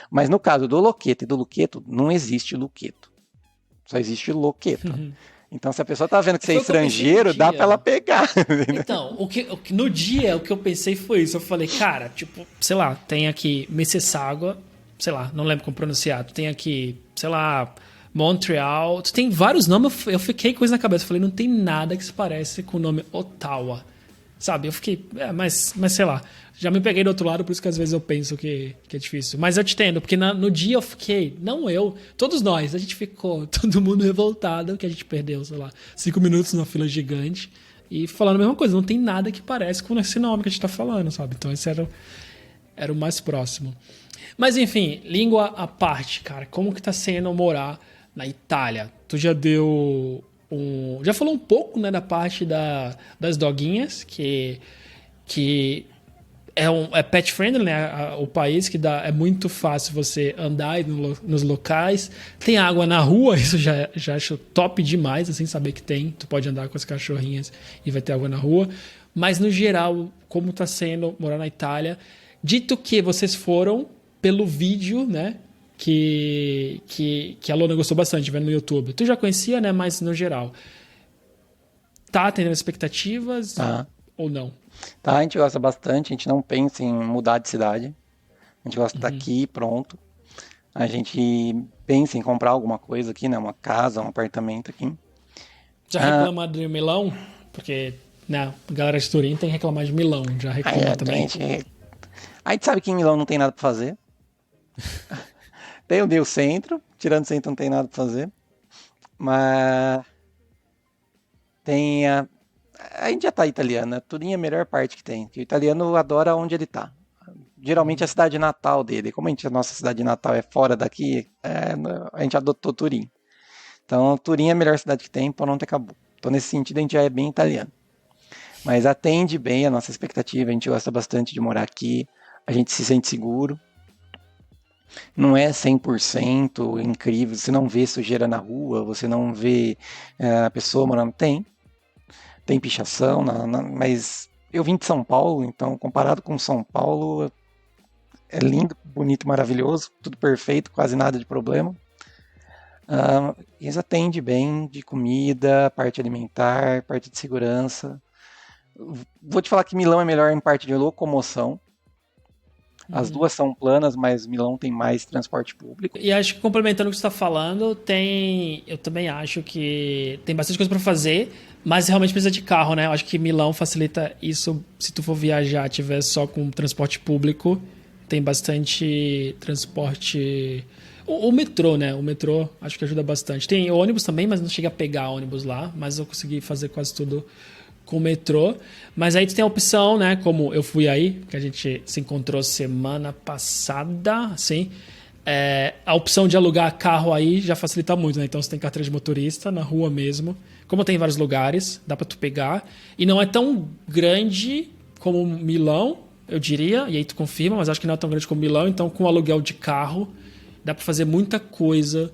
Mas no caso do loqueto e do luqueto, não existe luqueto. Só existe loqueto. Então, se a pessoa tá vendo que você é estrangeiro, dá pra ela pegar. Então, no dia, o que eu pensei foi isso. Eu falei, cara, tipo, sei lá, tem aqui Mississauga, sei lá, não lembro como pronunciar. Tem aqui, sei lá... Montreal, tem vários nomes, eu fiquei com isso na cabeça, eu falei, não tem nada que se parece com o nome Ottawa, sabe, eu fiquei, mas sei lá, já me peguei do outro lado, por isso que às vezes eu penso que é difícil, mas eu te entendo, porque no dia eu fiquei, não eu, todos nós, a gente ficou, todo mundo revoltado, que a gente perdeu, sei lá, 5 minutos numa fila gigante, e falando a mesma coisa, não tem nada que parece com esse nome que a gente tá falando, sabe, então esse era o mais próximo. Mas enfim, língua à parte, cara, como que tá sendo morar na Itália? Tu já já falou um pouco, né, da parte das doguinhas, que é pet friendly, né? O país que é muito fácil você andar nos locais. Tem água na rua, isso já acho top demais, assim, saber que tem. Tu pode andar com as cachorrinhas e vai ter água na rua. Mas no geral, como tá sendo morar na Itália? Dito que vocês foram pelo vídeo, né? Que a Lona gostou bastante, vendo no YouTube. Tu já conhecia, né? Mas no geral. Tá tendo expectativas ou não? Tá, a gente gosta bastante, a gente não pensa em mudar de cidade. A gente gosta de estar aqui, pronto. A gente pensa em comprar alguma coisa aqui, né? Uma casa, um apartamento aqui. Já reclama de Milão? Porque, né, a galera de Turim tem que reclamar de Milão. Já reclama também. A gente sabe que em Milão não tem nada pra fazer. Tem o centro, tirando o centro não tem nada pra fazer. Mas tem a Indiatá italiana. Turim é a melhor parte que tem. Que o italiano adora onde ele tá. Geralmente é a cidade natal dele. Como a nossa cidade natal é fora daqui, a gente adotou Turim. Então, Turim é a melhor cidade que tem, pronto, acabou. Então, nesse sentido, a gente já é bem italiano. Mas atende bem a nossa expectativa, a gente gosta bastante de morar aqui, a gente se sente seguro. Não é 100% incrível, você não vê sujeira na rua, você não vê a pessoa morando. Tem pichação, mas eu vim de São Paulo, então comparado com São Paulo, é lindo, bonito, maravilhoso, tudo perfeito, quase nada de problema. Eles atendem bem de comida, parte alimentar, parte de segurança. Vou te falar que Milão é melhor em parte de locomoção. As duas são planas, mas Milão tem mais transporte público. E acho que complementando o que você está falando, eu também acho que tem bastante coisa para fazer, mas realmente precisa de carro, né? Eu acho que Milão facilita isso se tu for viajar, tiver só com transporte público, tem bastante transporte. O metrô, né? O metrô acho que ajuda bastante. Tem ônibus também, mas não chega a pegar ônibus lá, mas eu consegui fazer quase tudo com o metrô, mas aí tu tem a opção, né, como eu fui aí, que a gente se encontrou semana passada, assim, a opção de alugar carro aí já facilita muito, né, então você tem carteira de motorista na rua mesmo, como tem em vários lugares, dá pra tu pegar, e não é tão grande como Milão, eu diria, e aí tu confirma, mas acho que não é tão grande como Milão, então com o aluguel de carro, dá pra fazer muita coisa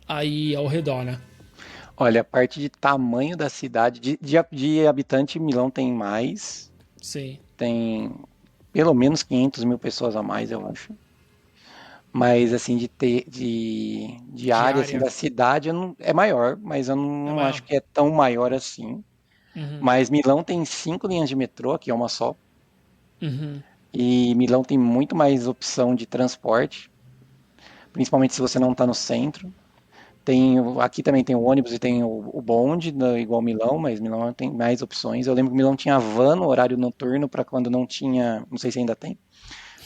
aí ao redor, né. Olha, a parte de tamanho da cidade, de habitante, Milão tem mais. Sim. Tem pelo menos 500 mil pessoas a mais, eu acho. Mas, assim, de área assim, Diária. da cidade é maior, mas eu É não maior. acho que é tão maior assim. Uhum. Mas Milão tem 5 linhas de metrô, aqui é uma só. Uhum. E Milão tem muito mais opção de transporte, principalmente se você não está no centro. Aqui também tem o ônibus e tem o bonde, né, igual Milão, mas Milão tem mais opções. Eu lembro que Milão tinha van no horário noturno para quando não tinha, não sei se ainda tem,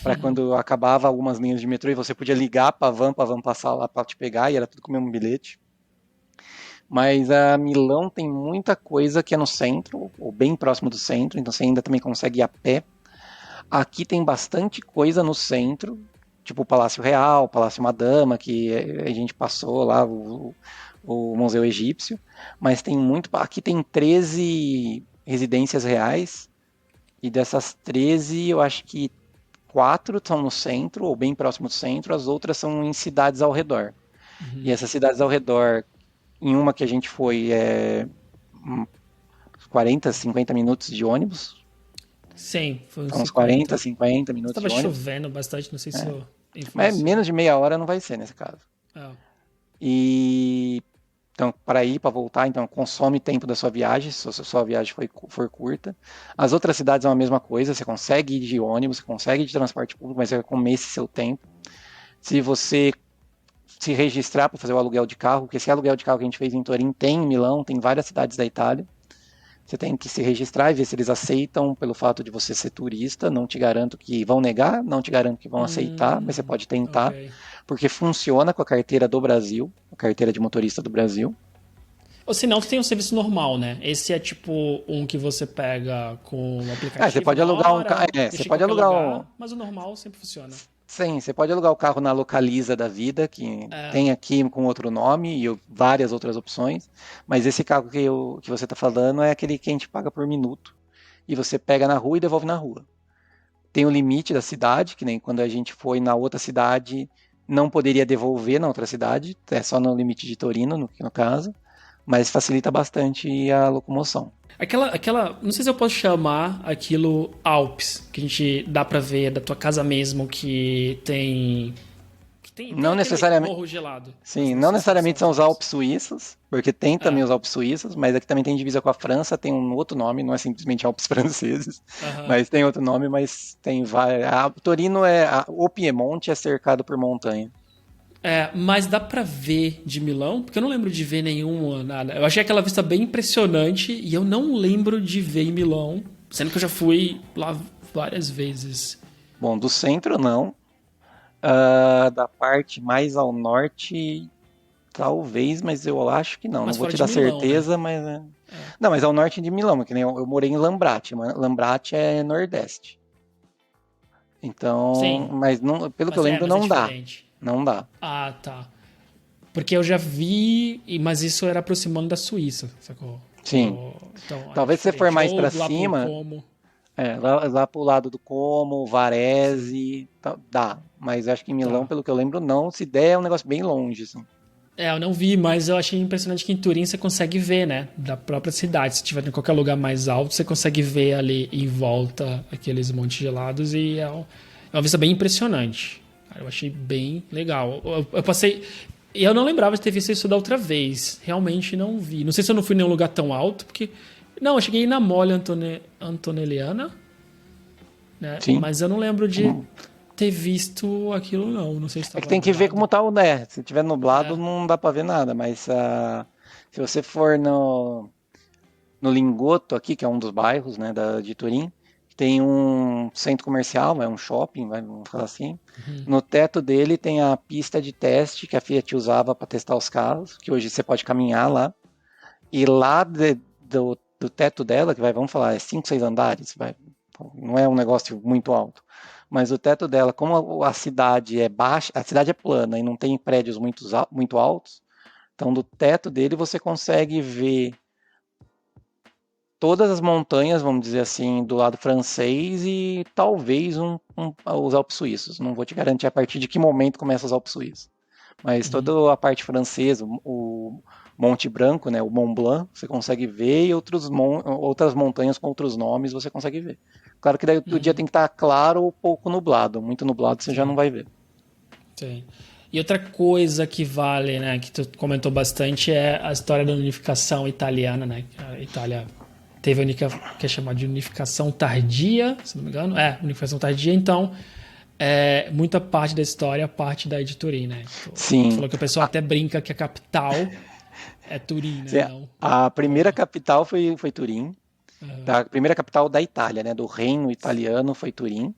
para quando acabava algumas linhas de metrô e você podia ligar para a van passar lá para te pegar e era tudo com o mesmo bilhete. Mas a Milão tem muita coisa que é no centro, ou bem próximo do centro, então você ainda também consegue ir a pé. Aqui tem bastante coisa no centro, tipo o Palácio Real, o Palácio Madama, que a gente passou lá, o Museu Egípcio, mas tem muito. Aqui tem 13 residências reais, e dessas 13, eu acho que 4 estão no centro, ou bem próximo do centro, as outras são em cidades ao redor. E essas cidades ao redor, em uma que a gente foi, 40, 50 minutos de ônibus. Sim, foi uns Então, uns 40, 50. 50 minutos Estava de ônibus. chovendo bastante, não sei se isso Mas influenciou. menos de meia hora não vai ser nesse caso. Ah, E então, para ir, para voltar, então consome tempo da sua viagem, se a sua viagem for curta. As outras cidades são a mesma coisa, você consegue ir de ônibus, você consegue ir de transporte público, mas vai comer esse seu tempo. Se você se registrar para fazer o aluguel de carro, porque esse aluguel de carro que a gente fez em Turim tem em Milão, tem em várias cidades da Itália. Você tem que se registrar e ver se eles aceitam pelo fato de você ser turista. Não te garanto que vão negar, não te garanto que vão aceitar, mas você pode tentar, ok. porque funciona com a carteira do Brasil, a carteira de motorista do Brasil. Ou se não, tu tem um serviço normal, né? Esse é tipo um que você pega com o Você aplicativo pode na alugar hora, você deixa em pode qualquer alugar um, lugar, mas o normal sempre funciona. sim, você pode alugar o carro na Localiza da vida, que É. tem aqui com outro nome e várias outras opções, mas esse carro que você está falando é aquele que a gente paga por minuto e você pega na rua e devolve na rua. Tem o limite da cidade, que nem quando a gente foi na outra cidade, não poderia devolver na outra cidade, é só no limite de Torino, no caso, mas facilita bastante a locomoção. Não sei se eu posso chamar aquilo Alpes, que a gente dá pra ver da tua casa mesmo, que tem Não aquele necessariamente, morro gelado. Mas sim, não não sei se são necessariamente são os os Alpes. Alpes suíços, porque tem também É. os Alpes suíços, mas aqui também tem divisa com a França, tem um outro nome, não é simplesmente Alpes franceses, Aham. mas tem outro nome, mas tem vários. Torino o Piemonte é cercado por montanha. Mas dá pra ver de Milão, porque eu não lembro de ver nenhuma, nada. Eu achei aquela vista bem impressionante e eu não lembro de ver em Milão, sendo que eu já fui lá várias vezes. Bom, do centro não. Da parte mais ao norte, talvez, mas eu acho que não. Não Mas vou fora te de dar Milão, né? certeza, mas. É. Não, mas ao norte de Milão, que nem eu morei em Lambrate. Lambrate é nordeste. Então, Sim, mas não, pelo que eu lembro, mas é não dá. diferente. Não dá. Ah, tá. Porque eu já vi, mas isso era aproximando da Suíça, sacou? Sim. Então é Talvez se você for diferente. mais Ou pra lá pro cima, Como. lá pro lado do Como, Sim. Varese, dá. Mas acho que em Milão, Tá. pelo que eu lembro, não. Se der, é um negócio bem longe, assim. É, eu não vi, mas eu achei impressionante que em Turim você consegue ver, né? Da própria cidade. Se tiver em qualquer lugar mais alto, você consegue ver ali em volta aqueles montes gelados e é uma vista bem impressionante. Eu achei bem legal. Eu passei. E eu não lembrava de ter visto isso da outra vez. Realmente não vi. Não sei se eu não fui em nenhum lugar tão alto, porque. Não, eu cheguei na Mole Antonelliana, né? Sim. Mas eu não lembro de Hum. ter visto aquilo, não. Não sei se É que estava tem que ver nublado. como tá o né. Se tiver nublado, É. não dá pra ver nada. Mas se você for no Lingotto aqui, que é um dos bairros, né, de Turim, tem um centro comercial, é um shopping, vamos falar assim. No teto dele tem a pista de teste que a Fiat usava para testar os carros, que hoje você pode caminhar lá. E lá do teto dela, que vamos falar, é 5, 6 andares, não é um negócio muito alto. Mas o teto dela, como a cidade é baixa, a cidade é plana e não tem prédios muito altos, então do teto dele você consegue ver todas as montanhas, vamos dizer assim, do lado francês e talvez os Alpes suíços. Não vou te garantir a partir de que momento começa os Alpes suíços. Mas toda a parte francesa, o Monte Branco, né, o Mont Blanc, você consegue ver e outras montanhas com outros nomes você consegue ver. Claro que daí o dia tem que estar claro ou pouco nublado. Muito nublado você já não Sim. vai ver. Sim. E outra coisa que vale, né, que tu comentou bastante é a história da unificação italiana, né? A Itália teve a única que é chamada de unificação tardia, se não me engano. Unificação tardia, então muita parte da história parte daí de Turim, né? Tu Sim. falou que o pessoal A, até brinca que a capital é Turim, né? sim, Não a primeira Roma. capital foi Turim. A primeira capital da Itália, né, do reino italiano foi Turim.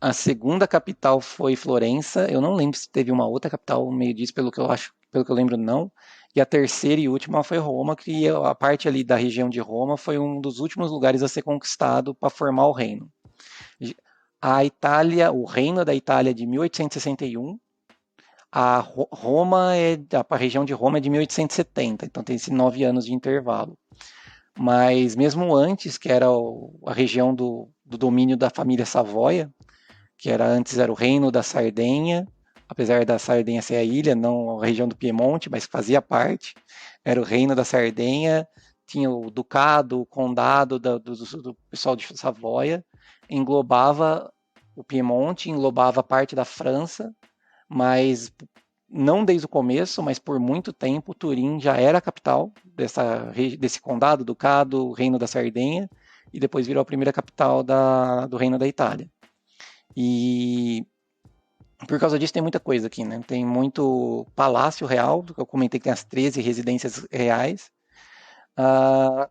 A segunda capital foi Florença. Eu não lembro se teve uma outra capital no meio disso, pelo que eu acho, pelo que eu lembro, não. E a terceira e última foi Roma, que a parte ali da região de Roma foi um dos últimos lugares a ser conquistado para formar o reino. A Itália, o reino da Itália é de 1861. A região de Roma é de 1870, então tem esses 9 anos de intervalo. Mas mesmo antes, que era a região do domínio da família Savoia, que antes era o reino da Sardenha, apesar da Sardenha ser a ilha, não a região do Piemonte, mas fazia parte, era o reino da Sardenha, tinha o ducado, o condado do pessoal de Savoia, englobava o Piemonte, englobava parte da França, mas não desde o começo, mas por muito tempo, Turim já era a capital desse condado, ducado, reino da Sardenha, e depois virou a primeira capital do reino da Itália. E por causa disso tem muita coisa aqui, né? Tem muito palácio real, que eu comentei que tem as 13 residências reais. Ah,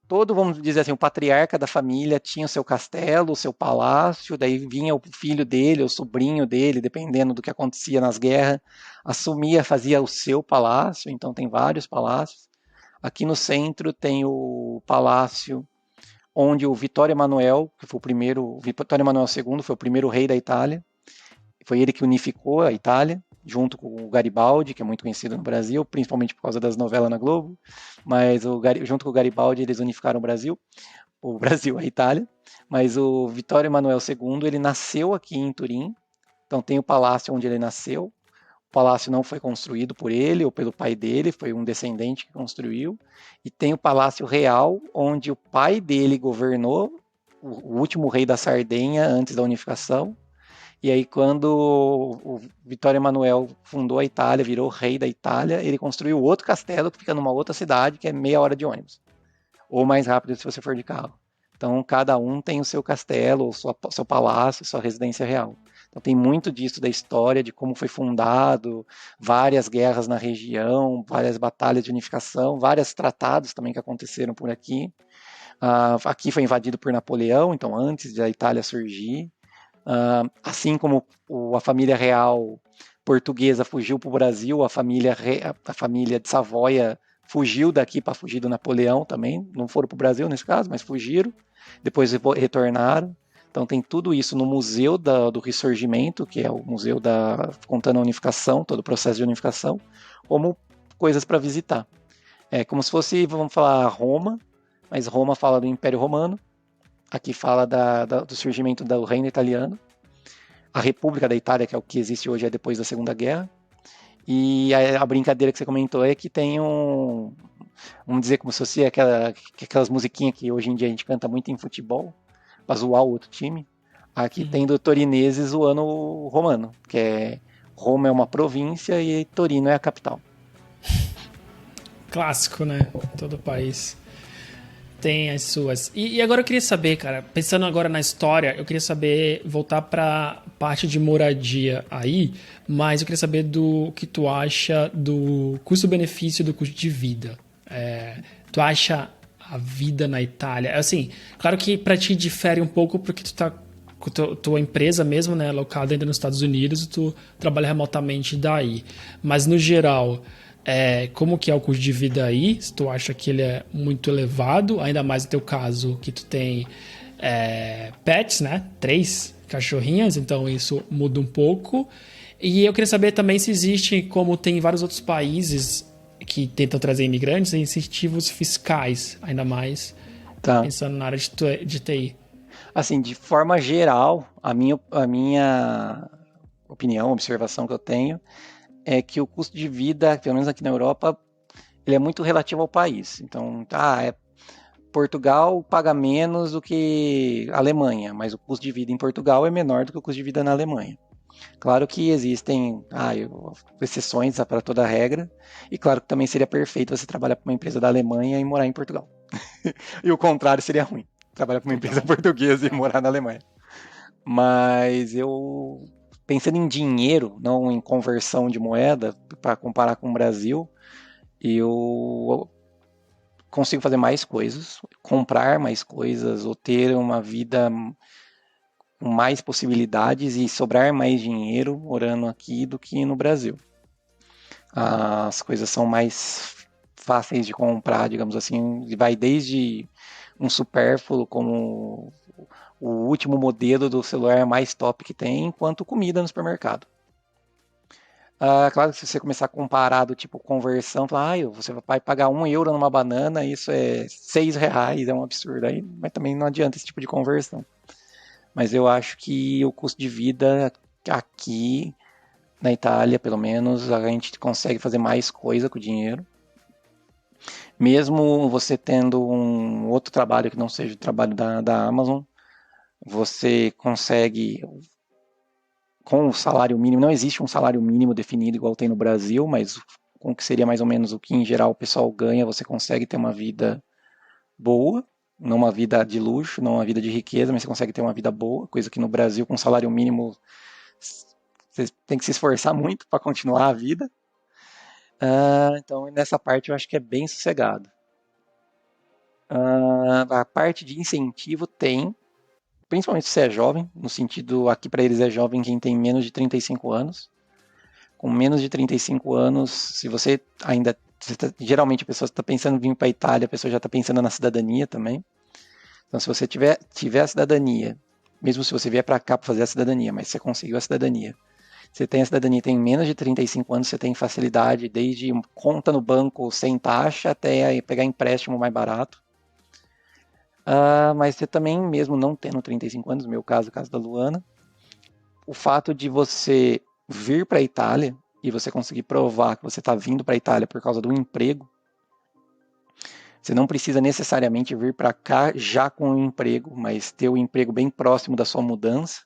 vamos dizer assim, o patriarca da família tinha o seu castelo, o seu palácio, daí vinha o filho dele, o sobrinho dele, dependendo do que acontecia nas guerras, assumia, fazia o seu palácio, então tem vários palácios. Aqui no centro tem o palácio onde o Vittorio Emanuele, que foi o Vittorio Emanuele II, foi o primeiro rei da Itália. Foi ele que unificou a Itália, junto com o Garibaldi, que é muito conhecido no Brasil, principalmente por causa das novelas na Globo. Mas junto com o Garibaldi eles unificaram o Brasil, a Itália. Mas o Vittorio Emanuele II, ele nasceu aqui em Turim. Então tem o palácio onde ele nasceu. O palácio não foi construído por ele ou pelo pai dele, foi um descendente que construiu. E tem o Palácio Real, onde o pai dele governou, o último rei da Sardenha antes da unificação. E aí, quando o Vittorio Emanuele fundou a Itália, virou rei da Itália, ele construiu outro castelo que fica numa outra cidade, que é meia hora de ônibus. Ou mais rápido se você for de carro. Então, cada um tem o seu castelo, seu palácio, sua residência real. Então, tem muito disso da história, de como foi fundado, várias guerras na região, várias batalhas de unificação, vários tratados também que aconteceram por aqui. Aqui foi invadido por Napoleão, então antes da Itália surgir. Assim como a família real portuguesa fugiu para o Brasil, a família de Savoia fugiu daqui para fugir do Napoleão também, não foram para o Brasil nesse caso, mas fugiram, depois retornaram. Então tem tudo isso no Museu do Ressurgimento, que é o museu contando a unificação, todo o processo de unificação, como coisas para visitar. É como se fosse, vamos falar, Roma, mas Roma fala do Império Romano, aqui fala do surgimento do Reino Italiano, a República da Itália, que é o que existe hoje, é depois da Segunda Guerra. E a brincadeira que você comentou é que tem vamos dizer, como se fosse aquelas musiquinhas que hoje em dia a gente canta muito em futebol, para zoar o outro time. Aqui tem do Torinese zoando o romano, que é Roma é uma província e Torino é a capital. Clássico, né? Todo país tem as suas. E agora eu queria saber, cara, pensando agora na história, eu queria saber, voltar pra parte de moradia aí, mas eu queria saber do que tu acha do custo-benefício do custo de vida. Tu acha a vida na Itália? Assim, claro que pra ti difere um pouco porque tu tá com tua empresa mesmo, né, locada ainda nos Estados Unidos, e tu trabalha remotamente daí. Mas no geral, como que é o custo de vida aí? Se tu acha que ele é muito elevado, ainda mais no teu caso que tu tem pets, né? 3 cachorrinhas, então isso muda um pouco. E eu queria saber também se existe, como tem em vários outros países que tentam trazer imigrantes, incentivos fiscais, ainda mais Tá. pensando na área de TI. Assim, de forma geral, a minha opinião, observação que eu tenho, é que o custo de vida, pelo menos aqui na Europa, ele é muito relativo ao país. Então, Portugal paga menos do que a Alemanha, mas o custo de vida em Portugal é menor do que o custo de vida na Alemanha. Claro que existem exceções para toda regra, e claro que também seria perfeito você trabalhar para uma empresa da Alemanha e morar em Portugal. E o contrário seria ruim, trabalhar para uma empresa Total. portuguesa e morar na Alemanha. Mas eu, pensando em dinheiro, não em conversão de moeda, para comparar com o Brasil, eu consigo fazer mais coisas, comprar mais coisas, ou ter uma vida com mais possibilidades e sobrar mais dinheiro morando aqui do que no Brasil. As coisas são mais fáceis de comprar, digamos assim, e vai desde um supérfluo como o último modelo do celular mais top que tem, quanto comida no supermercado. Claro que se você começar a comparar do tipo conversão, falar, você vai pagar €1 numa banana, isso é R$ 6, é um absurdo. Aí, mas também não adianta esse tipo de conversão. Mas eu acho que o custo de vida aqui na Itália, pelo menos, a gente consegue fazer mais coisa com o dinheiro. Mesmo você tendo um outro trabalho que não seja o trabalho da Amazon, você consegue, com o salário mínimo, não existe um salário mínimo definido igual tem no Brasil, mas com o que seria mais ou menos o que em geral o pessoal ganha, você consegue ter uma vida boa, não uma vida de luxo, não uma vida de riqueza, mas você consegue ter uma vida boa, coisa que no Brasil com salário mínimo você tem que se esforçar muito para continuar a vida. Então nessa parte eu acho que é bem sossegado. A parte de incentivo tem, principalmente se você é jovem, no sentido aqui para eles é jovem quem tem menos de 35 anos. Com menos de 35 anos, se você ainda. Geralmente a pessoa está pensando em vir para a Itália, a pessoa já está pensando na cidadania também. Então, se você tiver a cidadania, mesmo se você vier para cá para fazer a cidadania, mas você conseguiu a cidadania, você tem a cidadania, tem menos de 35 anos, você tem facilidade desde conta no banco sem taxa até pegar empréstimo mais barato. Mas você também, mesmo não tendo 35 anos, no meu caso, o caso da Luana, o fato de você vir para a Itália e você conseguir provar que você está vindo para a Itália por causa do emprego, você não precisa necessariamente vir para cá já com um emprego, mas ter o emprego bem próximo da sua mudança.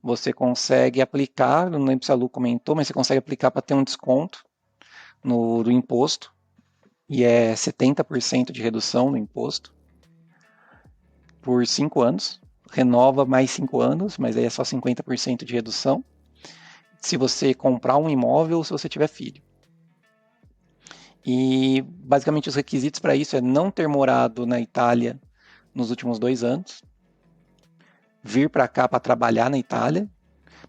Você consegue aplicar, não lembro se a Lu comentou, mas você consegue aplicar para ter um desconto do imposto, e é 70% de redução no imposto por 5 anos. Renova mais 5 anos, mas aí é só 50% de redução. Se você comprar um imóvel ou se você tiver filho. E basicamente os requisitos para isso é não ter morado na Itália nos últimos 2 anos, vir para cá para trabalhar na Itália,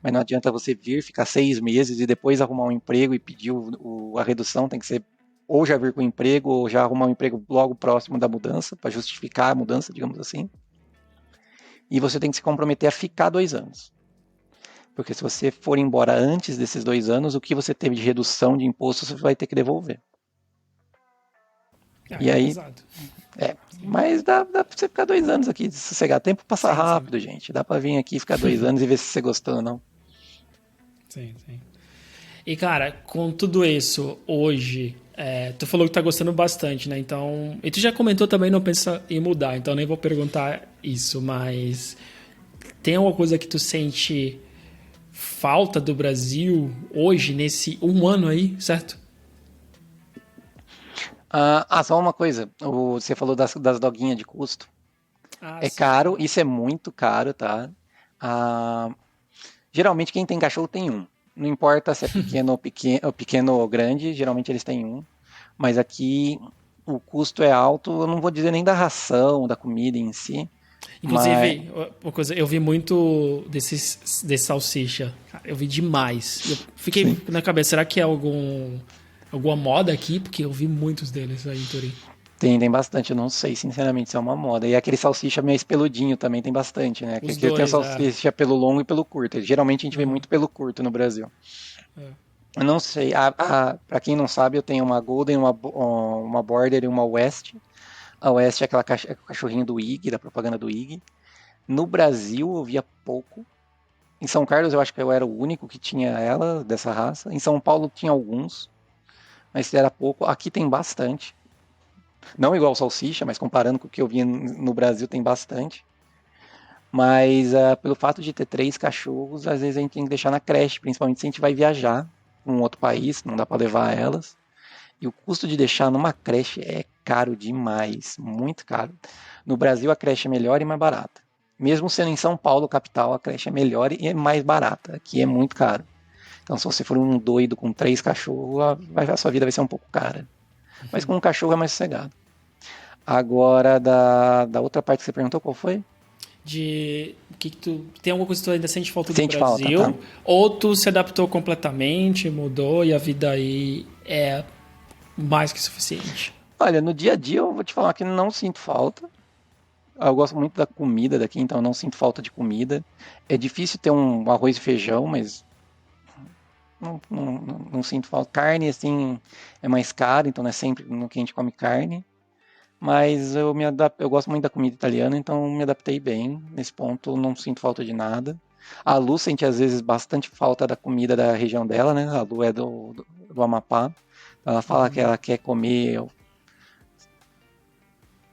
mas não adianta você vir, ficar 6 meses e depois arrumar um emprego e pedir a redução, tem que ser ou já vir com o emprego ou já arrumar um emprego logo próximo da mudança, para justificar a mudança, digamos assim. E você tem que se comprometer a ficar 2 anos. Porque se você for embora antes desses 2 anos, o que você teve de redução de imposto você vai ter que devolver. E É aí, pesado. Sim. mas dá pra você ficar 2 anos aqui, sossegar. Tempo passa Sim, sim. rápido, gente. Dá pra vir aqui ficar 2 anos e ver se você gostou ou não. Sim, sim. E, cara, com tudo isso, hoje, tu falou que tá gostando bastante, né? Então. E tu já comentou também, não pensa em mudar, então nem vou perguntar isso, mas. Tem alguma coisa que tu sente falta do Brasil hoje, nesse um ano aí, certo? Só uma coisa. Você falou das doguinhas de custo. Ah, É sim. caro, isso é muito caro, tá? Ah, geralmente quem tem cachorro tem um. Não importa se é pequeno ou grande, geralmente eles têm um. Mas aqui o custo é alto, eu não vou dizer nem da ração, da comida em si, mas Inclusive, uma coisa, eu vi muito desse salsicha. Cara, eu vi demais. Eu fiquei sim, na cabeça, será que é alguma moda aqui? Porque eu vi muitos deles aí em Turim. tem bastante. Eu não sei, sinceramente, se é uma moda. E aquele salsicha meio espeludinho também tem bastante, né? Que Os aqui tem o dois, é. salsicha pelo longo e pelo curto. Geralmente a gente vê Aham, muito pelo curto no Brasil. é. Eu não sei, para quem não sabe, eu tenho uma Golden, uma Border e uma West. A West é aquela cachorrinho do IG, da propaganda do IG. No Brasil eu via pouco. Em São Carlos eu acho que eu era o único que tinha ela, dessa raça. Em São Paulo tinha alguns, mas era pouco. Aqui tem bastante. Não igual salsicha, mas comparando com o que eu via no Brasil tem bastante. Mas pelo fato de ter 3 cachorros, às vezes a gente tem que deixar na creche, principalmente se a gente vai viajar para um outro país, não dá para levar elas. E o custo de deixar numa creche é caro demais, muito caro. No Brasil a creche é melhor e mais barata. Mesmo sendo em São Paulo, capital, a creche é melhor e é mais barata. Aqui é muito caro. Então, se você for um doido com 3 cachorros, a sua vida vai ser um pouco cara. Mas com um cachorro é mais sossegado. Agora, da outra parte que você perguntou, qual foi? De que tu tem alguma coisa que tu ainda sente falta do Sente falta, tá? Brasil, ou tu se adaptou completamente, mudou e a vida aí é mais que suficiente? Olha, no dia a dia eu vou te falar que não sinto falta. Eu gosto muito da comida daqui, então eu não sinto falta de comida. É difícil ter um arroz e feijão, mas não sinto falta. Carne, assim, é mais caro, então não é sempre no que a gente come carne. Mas eu gosto muito da comida italiana, então me adaptei bem. Nesse ponto, não sinto falta de nada. A Lu sente às vezes bastante falta da comida da região dela, né? A Lu é do Amapá. Ela fala que ela quer comer.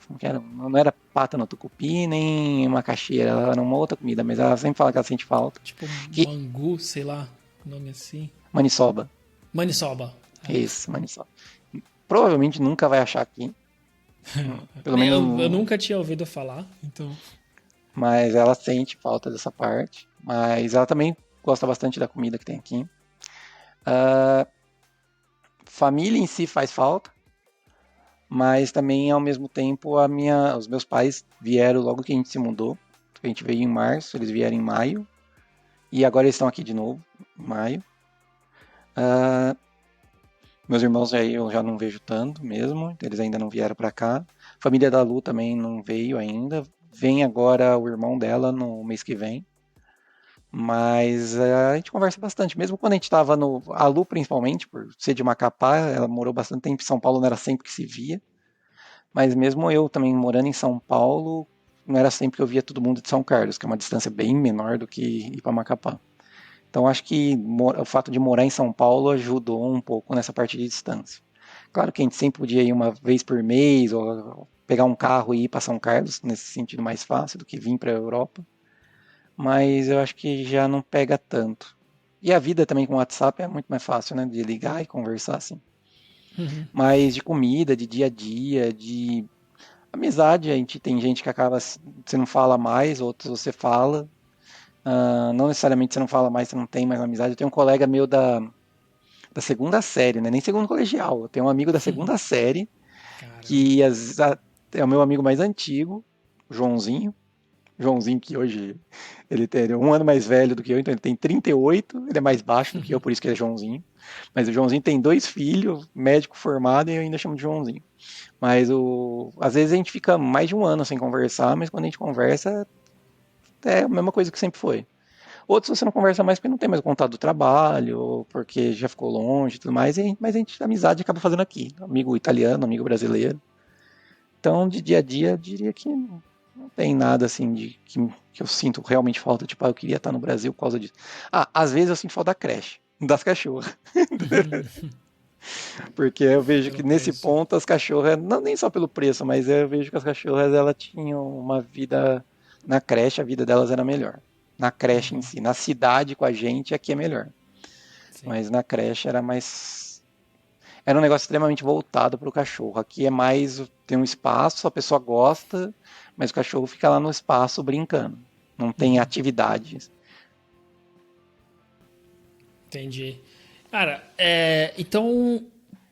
Como que era? Não era pata no tucupi, nem macaxeira, ela era uma outra comida, mas ela sempre fala que ela sente falta. Tipo Que mangu, sei lá, nome assim. maniçoba. Maniçoba. É. Isso, maniçoba. Provavelmente nunca vai achar aqui. Pelo Eu menos. nunca tinha ouvido falar, então. Mas ela sente falta dessa parte. Mas ela também gosta bastante da comida que tem aqui. Família em si faz falta. Mas também, ao mesmo tempo, os meus pais vieram logo que a gente se mudou. A gente veio em março, eles vieram em maio. E agora eles estão aqui de novo, em maio. Meus irmãos aí eu já não vejo tanto mesmo, eles ainda não vieram para cá. A família da Lu também não veio ainda. Vem agora o irmão dela no mês que vem. Mas a gente conversa bastante, mesmo quando a gente estava no. A Lu, principalmente, por ser de Macapá, ela morou bastante tempo em São Paulo, não era sempre que se via. Mas mesmo eu também morando em São Paulo, não era sempre que eu via todo mundo de São Carlos, que é uma distância bem menor do que ir para Macapá. Então acho que o fato de morar em São Paulo ajudou um pouco nessa parte de distância. Claro que a gente sempre podia ir uma vez por mês, ou pegar um carro e ir para São Carlos, nesse sentido mais fácil do que vir para a Europa, mas eu acho que já não pega tanto. E a vida também com o WhatsApp é muito mais fácil, né, de ligar e conversar assim. Mas de comida, de dia a dia, de amizade, a gente tem gente que acaba, você não fala mais, outros você fala. Não necessariamente você não fala mais, você não tem mais amizade. Eu tenho um colega meu da segunda série, né? Nem segundo colegial. Eu tenho um amigo da segunda série, Caramba. que é o meu amigo mais antigo, o Joãozinho. Joãozinho, que hoje ele é um ano mais velho do que eu, então ele tem 38, ele é mais baixo do que eu, por isso que ele é Joãozinho. Mas o Joãozinho tem 2 filhos, médico formado, e eu ainda chamo de Joãozinho. Mas às vezes a gente fica mais de um ano sem conversar, mas quando a gente conversa, é a mesma coisa que sempre foi. Outros você não conversa mais porque não tem mais contato do trabalho, ou porque já ficou longe e tudo mais, mas a amizade acaba fazendo aqui. Amigo italiano, amigo brasileiro. Então, de dia a dia, eu diria que não tem nada assim que eu sinto realmente falta. Tipo, eu queria estar no Brasil por causa disso. Às vezes eu sinto falta da creche, das cachorras. Porque eu vejo Pelo que nesse preço. ponto as cachorras, não nem só pelo preço, mas eu vejo que as cachorras elas tinham uma vida na creche, a vida delas era melhor. Na creche em si, na cidade com a gente aqui é melhor. Sim. Mas na creche era um negócio extremamente voltado para o cachorro. Aqui é mais tem um espaço, a pessoa gosta, mas o cachorro fica lá no espaço brincando. Não tem atividades. Entendi. Cara, então,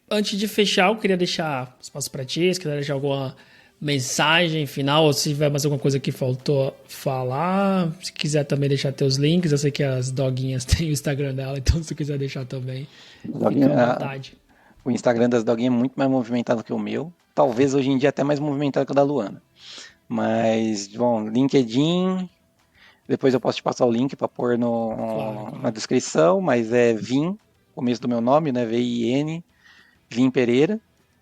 antes de fechar, eu queria deixar espaço para ti, se quiser deixar alguma mensagem final, ou se tiver mais alguma coisa que faltou falar, se quiser também deixar teus links, eu sei que as doguinhas têm o Instagram dela, então se quiser deixar também, fica à Doguinha, vontade. o Instagram das doguinhas é muito mais movimentado que o meu. Talvez hoje em dia até mais movimentado que o da Luana. Mas, bom, LinkedIn. Depois eu posso te passar o link para pôr Claro, na claro. descrição. Mas é Vim, começo do meu nome, né? Vin, Vim Pereira.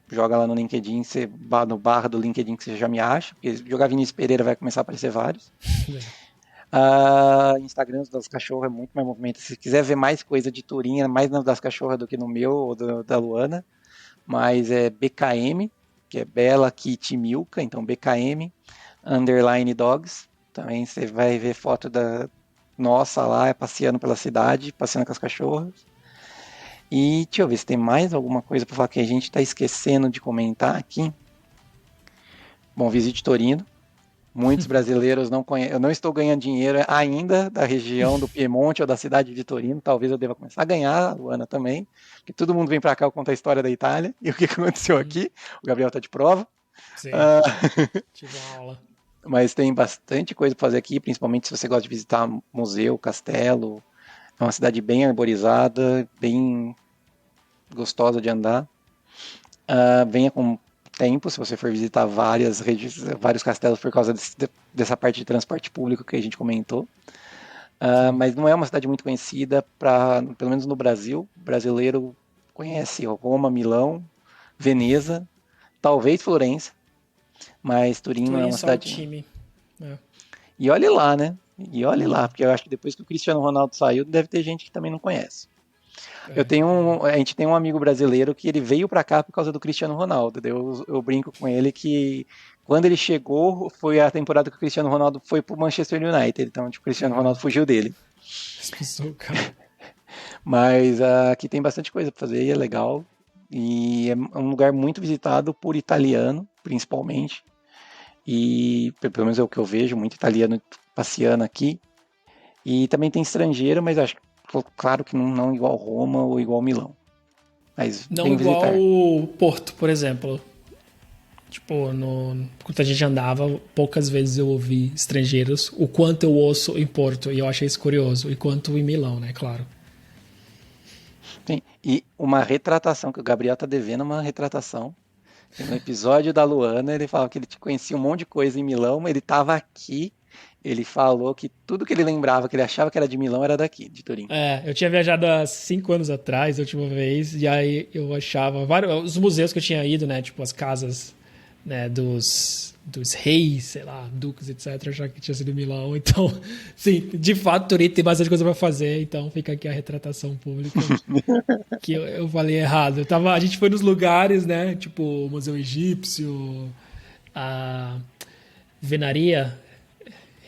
Joga lá no LinkedIn, no barra do LinkedIn que você já me acha. Porque jogar Vinícius Pereira vai começar a aparecer vários. Instagram das cachorras é muito mais movimento. Se quiser ver mais coisa de Turim, é mais no das cachorras do que no meu ou da Luana. Mas é BKM, que é Bela Kitty Milka, então BKM, underline dogs. Também você vai ver foto da nossa lá, passeando pela cidade, passeando com as cachorras. E deixa eu ver se tem mais alguma coisa para falar que a gente está esquecendo de comentar aqui. Bom, visite Torino. Muitos brasileiros não conhecem. Eu não estou ganhando dinheiro ainda da região do Piemonte ou da cidade de Torino. Talvez eu deva começar a ganhar, a Luana também. Porque todo mundo vem para cá contar a história da Itália. E o que aconteceu aqui? O Gabriel está de prova. Sim, Ah, tive uma aula. mas tem bastante coisa para fazer aqui, principalmente se você gosta de visitar museu, castelo. É uma cidade bem arborizada, bem gostosa de andar. Venha com tempo, se você for visitar vários castelos por causa dessa parte de transporte público que a gente comentou. Sim. Mas não é uma cidade muito conhecida, pelo menos no Brasil. O brasileiro conhece Roma, Milão, Veneza, talvez Florença, mas Turim não é Turim é uma só o cidade. time. É. E olhe lá, né? E olhe lá, porque eu acho que depois que o Cristiano Ronaldo saiu, deve ter gente que também não conhece. A gente tem um amigo brasileiro que ele veio para cá por causa do Cristiano Ronaldo. Eu brinco com ele que quando ele chegou foi a temporada que o Cristiano Ronaldo foi pro Manchester United. Então, tipo, o Cristiano Ronaldo Legal. fugiu dele. Expulsou o cara. Mas aqui tem bastante coisa para fazer e é legal. E é um lugar muito visitado por italiano, principalmente. E pelo menos é o que eu vejo, muito italiano passeando aqui. E também tem estrangeiro, mas acho claro que não igual Roma ou igual Milão. Mas Não vem igual visitar. o Porto, por exemplo. Tipo, quando a gente andava, poucas vezes eu ouvi estrangeiros, o quanto eu ouço em Porto, e eu achei isso curioso, e quanto em Milão, né, claro. Sim. E uma retratação, que o Gabriel tá devendo uma retratação. No episódio da Luana, ele falava que ele conhecia um monte de coisa em Milão, mas ele estava aqui. Ele falou que tudo que ele lembrava, que ele achava que era de Milão, era daqui, de Turim. Eu tinha viajado há 5 anos atrás, a última vez, e aí eu achava vários os museus que eu tinha ido, né, tipo as casas, né, dos reis, sei lá, duques, etc, eu achava que tinha sido em Milão, então, sim, de fato, Turim tem bastante coisa pra fazer, então fica aqui a retratação pública que eu falei errado. A gente foi nos lugares, né, tipo o Museu Egípcio, a Venaria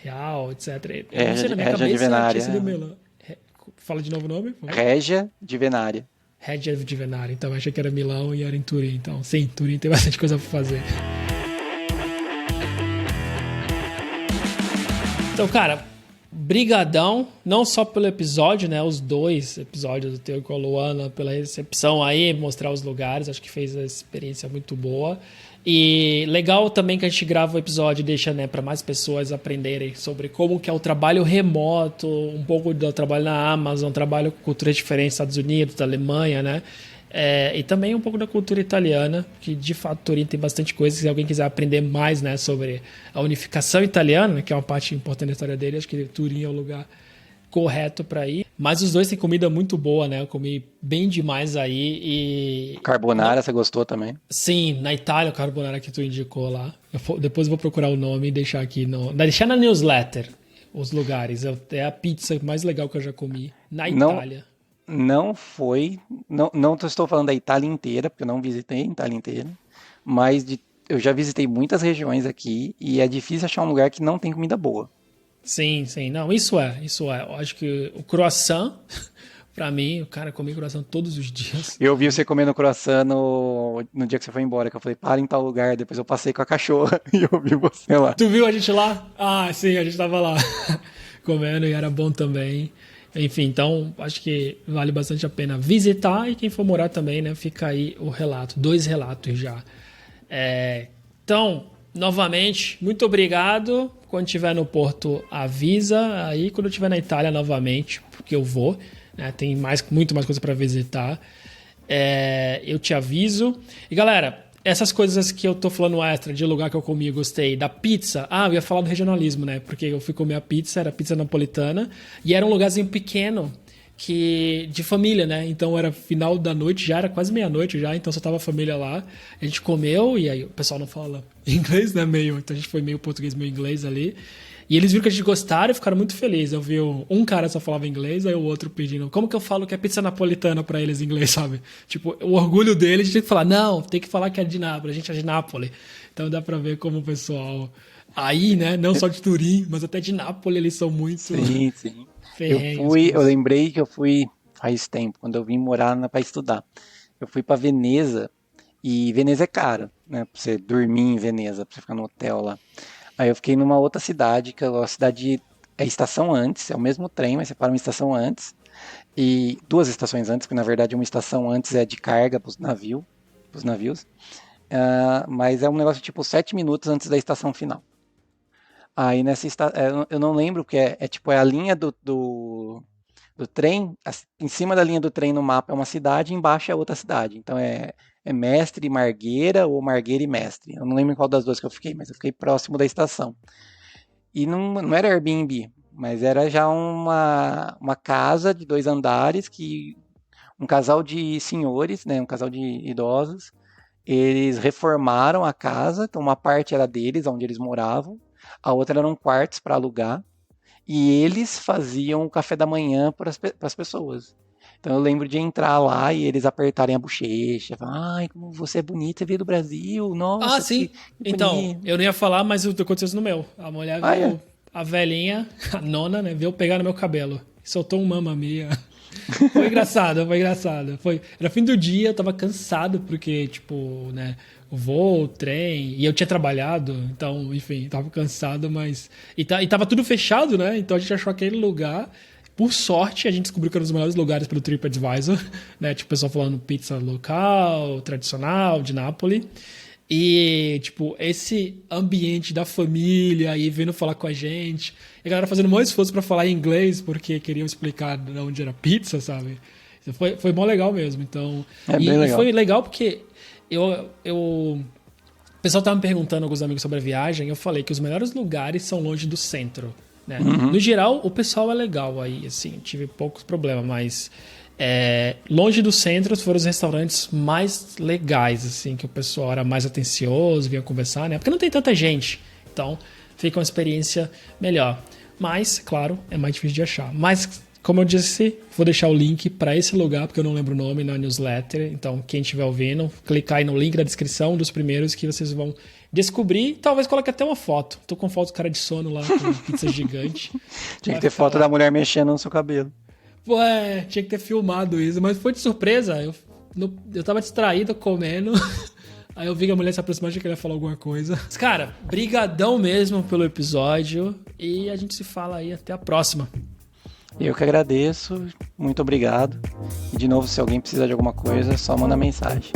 Real, etc. Eu não sei, na minha Régia cabeça tinha Divenária. sido em Milão. Fala de novo o nome, por favor. Régia Divenária. Regia de Venari, então eu achei que era Milão e era em Turim. Então, sim, Turim tem bastante coisa pra fazer. Então, cara, brigadão, não só pelo episódio, né? Os 2 episódios do teu com a Luana, pela recepção aí, mostrar os lugares, acho que fez a experiência muito boa. E legal também que a gente grava o episódio e deixa, né, para mais pessoas aprenderem sobre como que é o trabalho remoto, um pouco do trabalho na Amazon, trabalho com culturas diferentes, Estados Unidos, da Alemanha, né? E também um pouco da cultura italiana, que de fato Turim tem bastante coisa. Se alguém quiser aprender mais, né, sobre a unificação italiana, né, que é uma parte importante da história dele, acho que Turim é o lugar correto para ir. Mas os dois têm comida muito boa, né? Eu comi bem demais aí e... Carbonara, você gostou também? Sim, na Itália, o carbonara que tu indicou lá. Depois eu vou procurar o nome e deixar aqui deixar na newsletter os lugares. É a pizza mais legal que eu já comi na Itália. Não foi, não estou falando da Itália inteira, porque eu não visitei a Itália inteira, mas eu já visitei muitas regiões aqui e é difícil achar um lugar que não tem comida boa. Sim, não, isso é. Eu acho que o croissant, pra mim, o cara come croissant todos os dias. Eu vi você comendo croissant no dia que você foi embora, que eu falei, para em tal lugar, depois eu passei com a cachorra e eu vi você lá. Tu viu a gente lá? Ah, sim, a gente tava lá comendo e era bom também. Enfim, então acho que vale bastante a pena visitar e quem for morar também, né? Fica aí o relato, 2 relatos já. Então, novamente, muito obrigado. Quando estiver no Porto, avisa. Aí, quando eu estiver na Itália novamente, porque eu vou, né? Tem muito mais coisa para visitar. Eu te aviso. E galera, essas coisas que eu tô falando extra, de lugar que eu comi e gostei, da pizza. Eu ia falar do regionalismo, né? Porque eu fui comer a pizza, era pizza napolitana, e era um lugarzinho pequeno, de família, né? Então era final da noite, já era quase meia-noite já, então só tava a família lá. A gente comeu, e aí o pessoal não fala inglês, né? Então a gente foi meio português, meio inglês ali. E eles viram que a gente gostaram e ficaram muito felizes. Eu vi um cara só falava inglês, aí o outro pedindo, como que eu falo que é pizza napolitana pra eles em inglês, sabe? Tipo, o orgulho deles, a gente tem que falar, não, tem que falar que é de Nápoles, a gente é de Nápoles. Então dá pra ver como o pessoal aí, né, não só de Turim, mas até de Nápoles, eles são muito Sim. ferrenhos. Eu lembrei que eu fui faz tempo, quando eu vim morar para estudar. Eu fui pra Veneza, e Veneza é caro, né, pra você dormir em Veneza, pra você ficar no hotel lá. Aí eu fiquei numa outra cidade, que a cidade é estação antes, é o mesmo trem, mas você para uma estação antes, e 2 estações antes, porque na verdade uma estação antes é de carga pros navios, mas é um negócio tipo 7 minutos antes da estação final. Aí nessa estação, eu não lembro, porque tipo a linha do trem, em cima da linha do trem no mapa é uma cidade, embaixo é outra cidade, então é Mestre e Margueira ou Margueira e Mestre. Eu não lembro em qual das 2 que eu fiquei, mas eu fiquei próximo da estação. E não era Airbnb, mas era já uma casa de 2 andares que um casal de senhores, né, um casal de idosos, eles reformaram a casa, então uma parte era deles, onde eles moravam, a outra eram quartos para alugar, e eles faziam o café da manhã para as pessoas. Então eu lembro de entrar lá e eles apertarem a bochecha, falar, ai, como você é bonita, você veio do Brasil, nossa, Sim. que Então, bonito. eu não ia falar, mas aconteceu isso no meu. A mulher viu, a velhinha, a nona, né, veio pegar no meu cabelo. Soltou um mamma mia. Foi engraçado. Era fim do dia, eu tava cansado, porque, tipo, né, o voo, o trem, e eu tinha trabalhado, então, enfim, tava cansado, mas... E tava tudo fechado, né, então a gente achou aquele lugar... Por sorte, a gente descobriu que era um dos melhores lugares pelo TripAdvisor, né? Tipo, o pessoal falando pizza local, tradicional, de Nápoles. E, tipo, esse ambiente da família aí vindo falar com a gente. E a galera fazendo o maior esforço pra falar em inglês, porque queriam explicar de onde era pizza, sabe? Foi mó legal mesmo, então... Bem legal. E foi legal porque o pessoal tava me perguntando, alguns amigos, sobre a viagem, eu falei que os melhores lugares são longe do centro. Né? Uhum. No geral, o pessoal é legal aí, assim, tive poucos problemas, mas longe dos centros foram os restaurantes mais legais, assim, que o pessoal era mais atencioso, vinha conversar, né? Porque não tem tanta gente, então fica uma experiência melhor. Mas, claro, é mais difícil de achar. Mas, como eu disse, vou deixar o link para esse lugar, porque eu não lembro o nome, na newsletter, então quem estiver ouvindo, clicar aí no link da descrição dos primeiros que vocês vão descobrir, talvez coloque até uma foto. Tô com foto do cara de sono lá, com uma pizza gigante. Tinha que ter foto da mulher mexendo no seu cabelo. Pô, tinha que ter filmado isso, mas foi de surpresa. Eu tava distraído comendo, Aí eu vi que a mulher se aproximou, achei que ela ia falar alguma coisa. Mas, cara, brigadão mesmo pelo episódio e a gente se fala aí até a próxima. Eu que agradeço, muito obrigado. E de novo, se alguém precisar de alguma coisa, é só manda mensagem.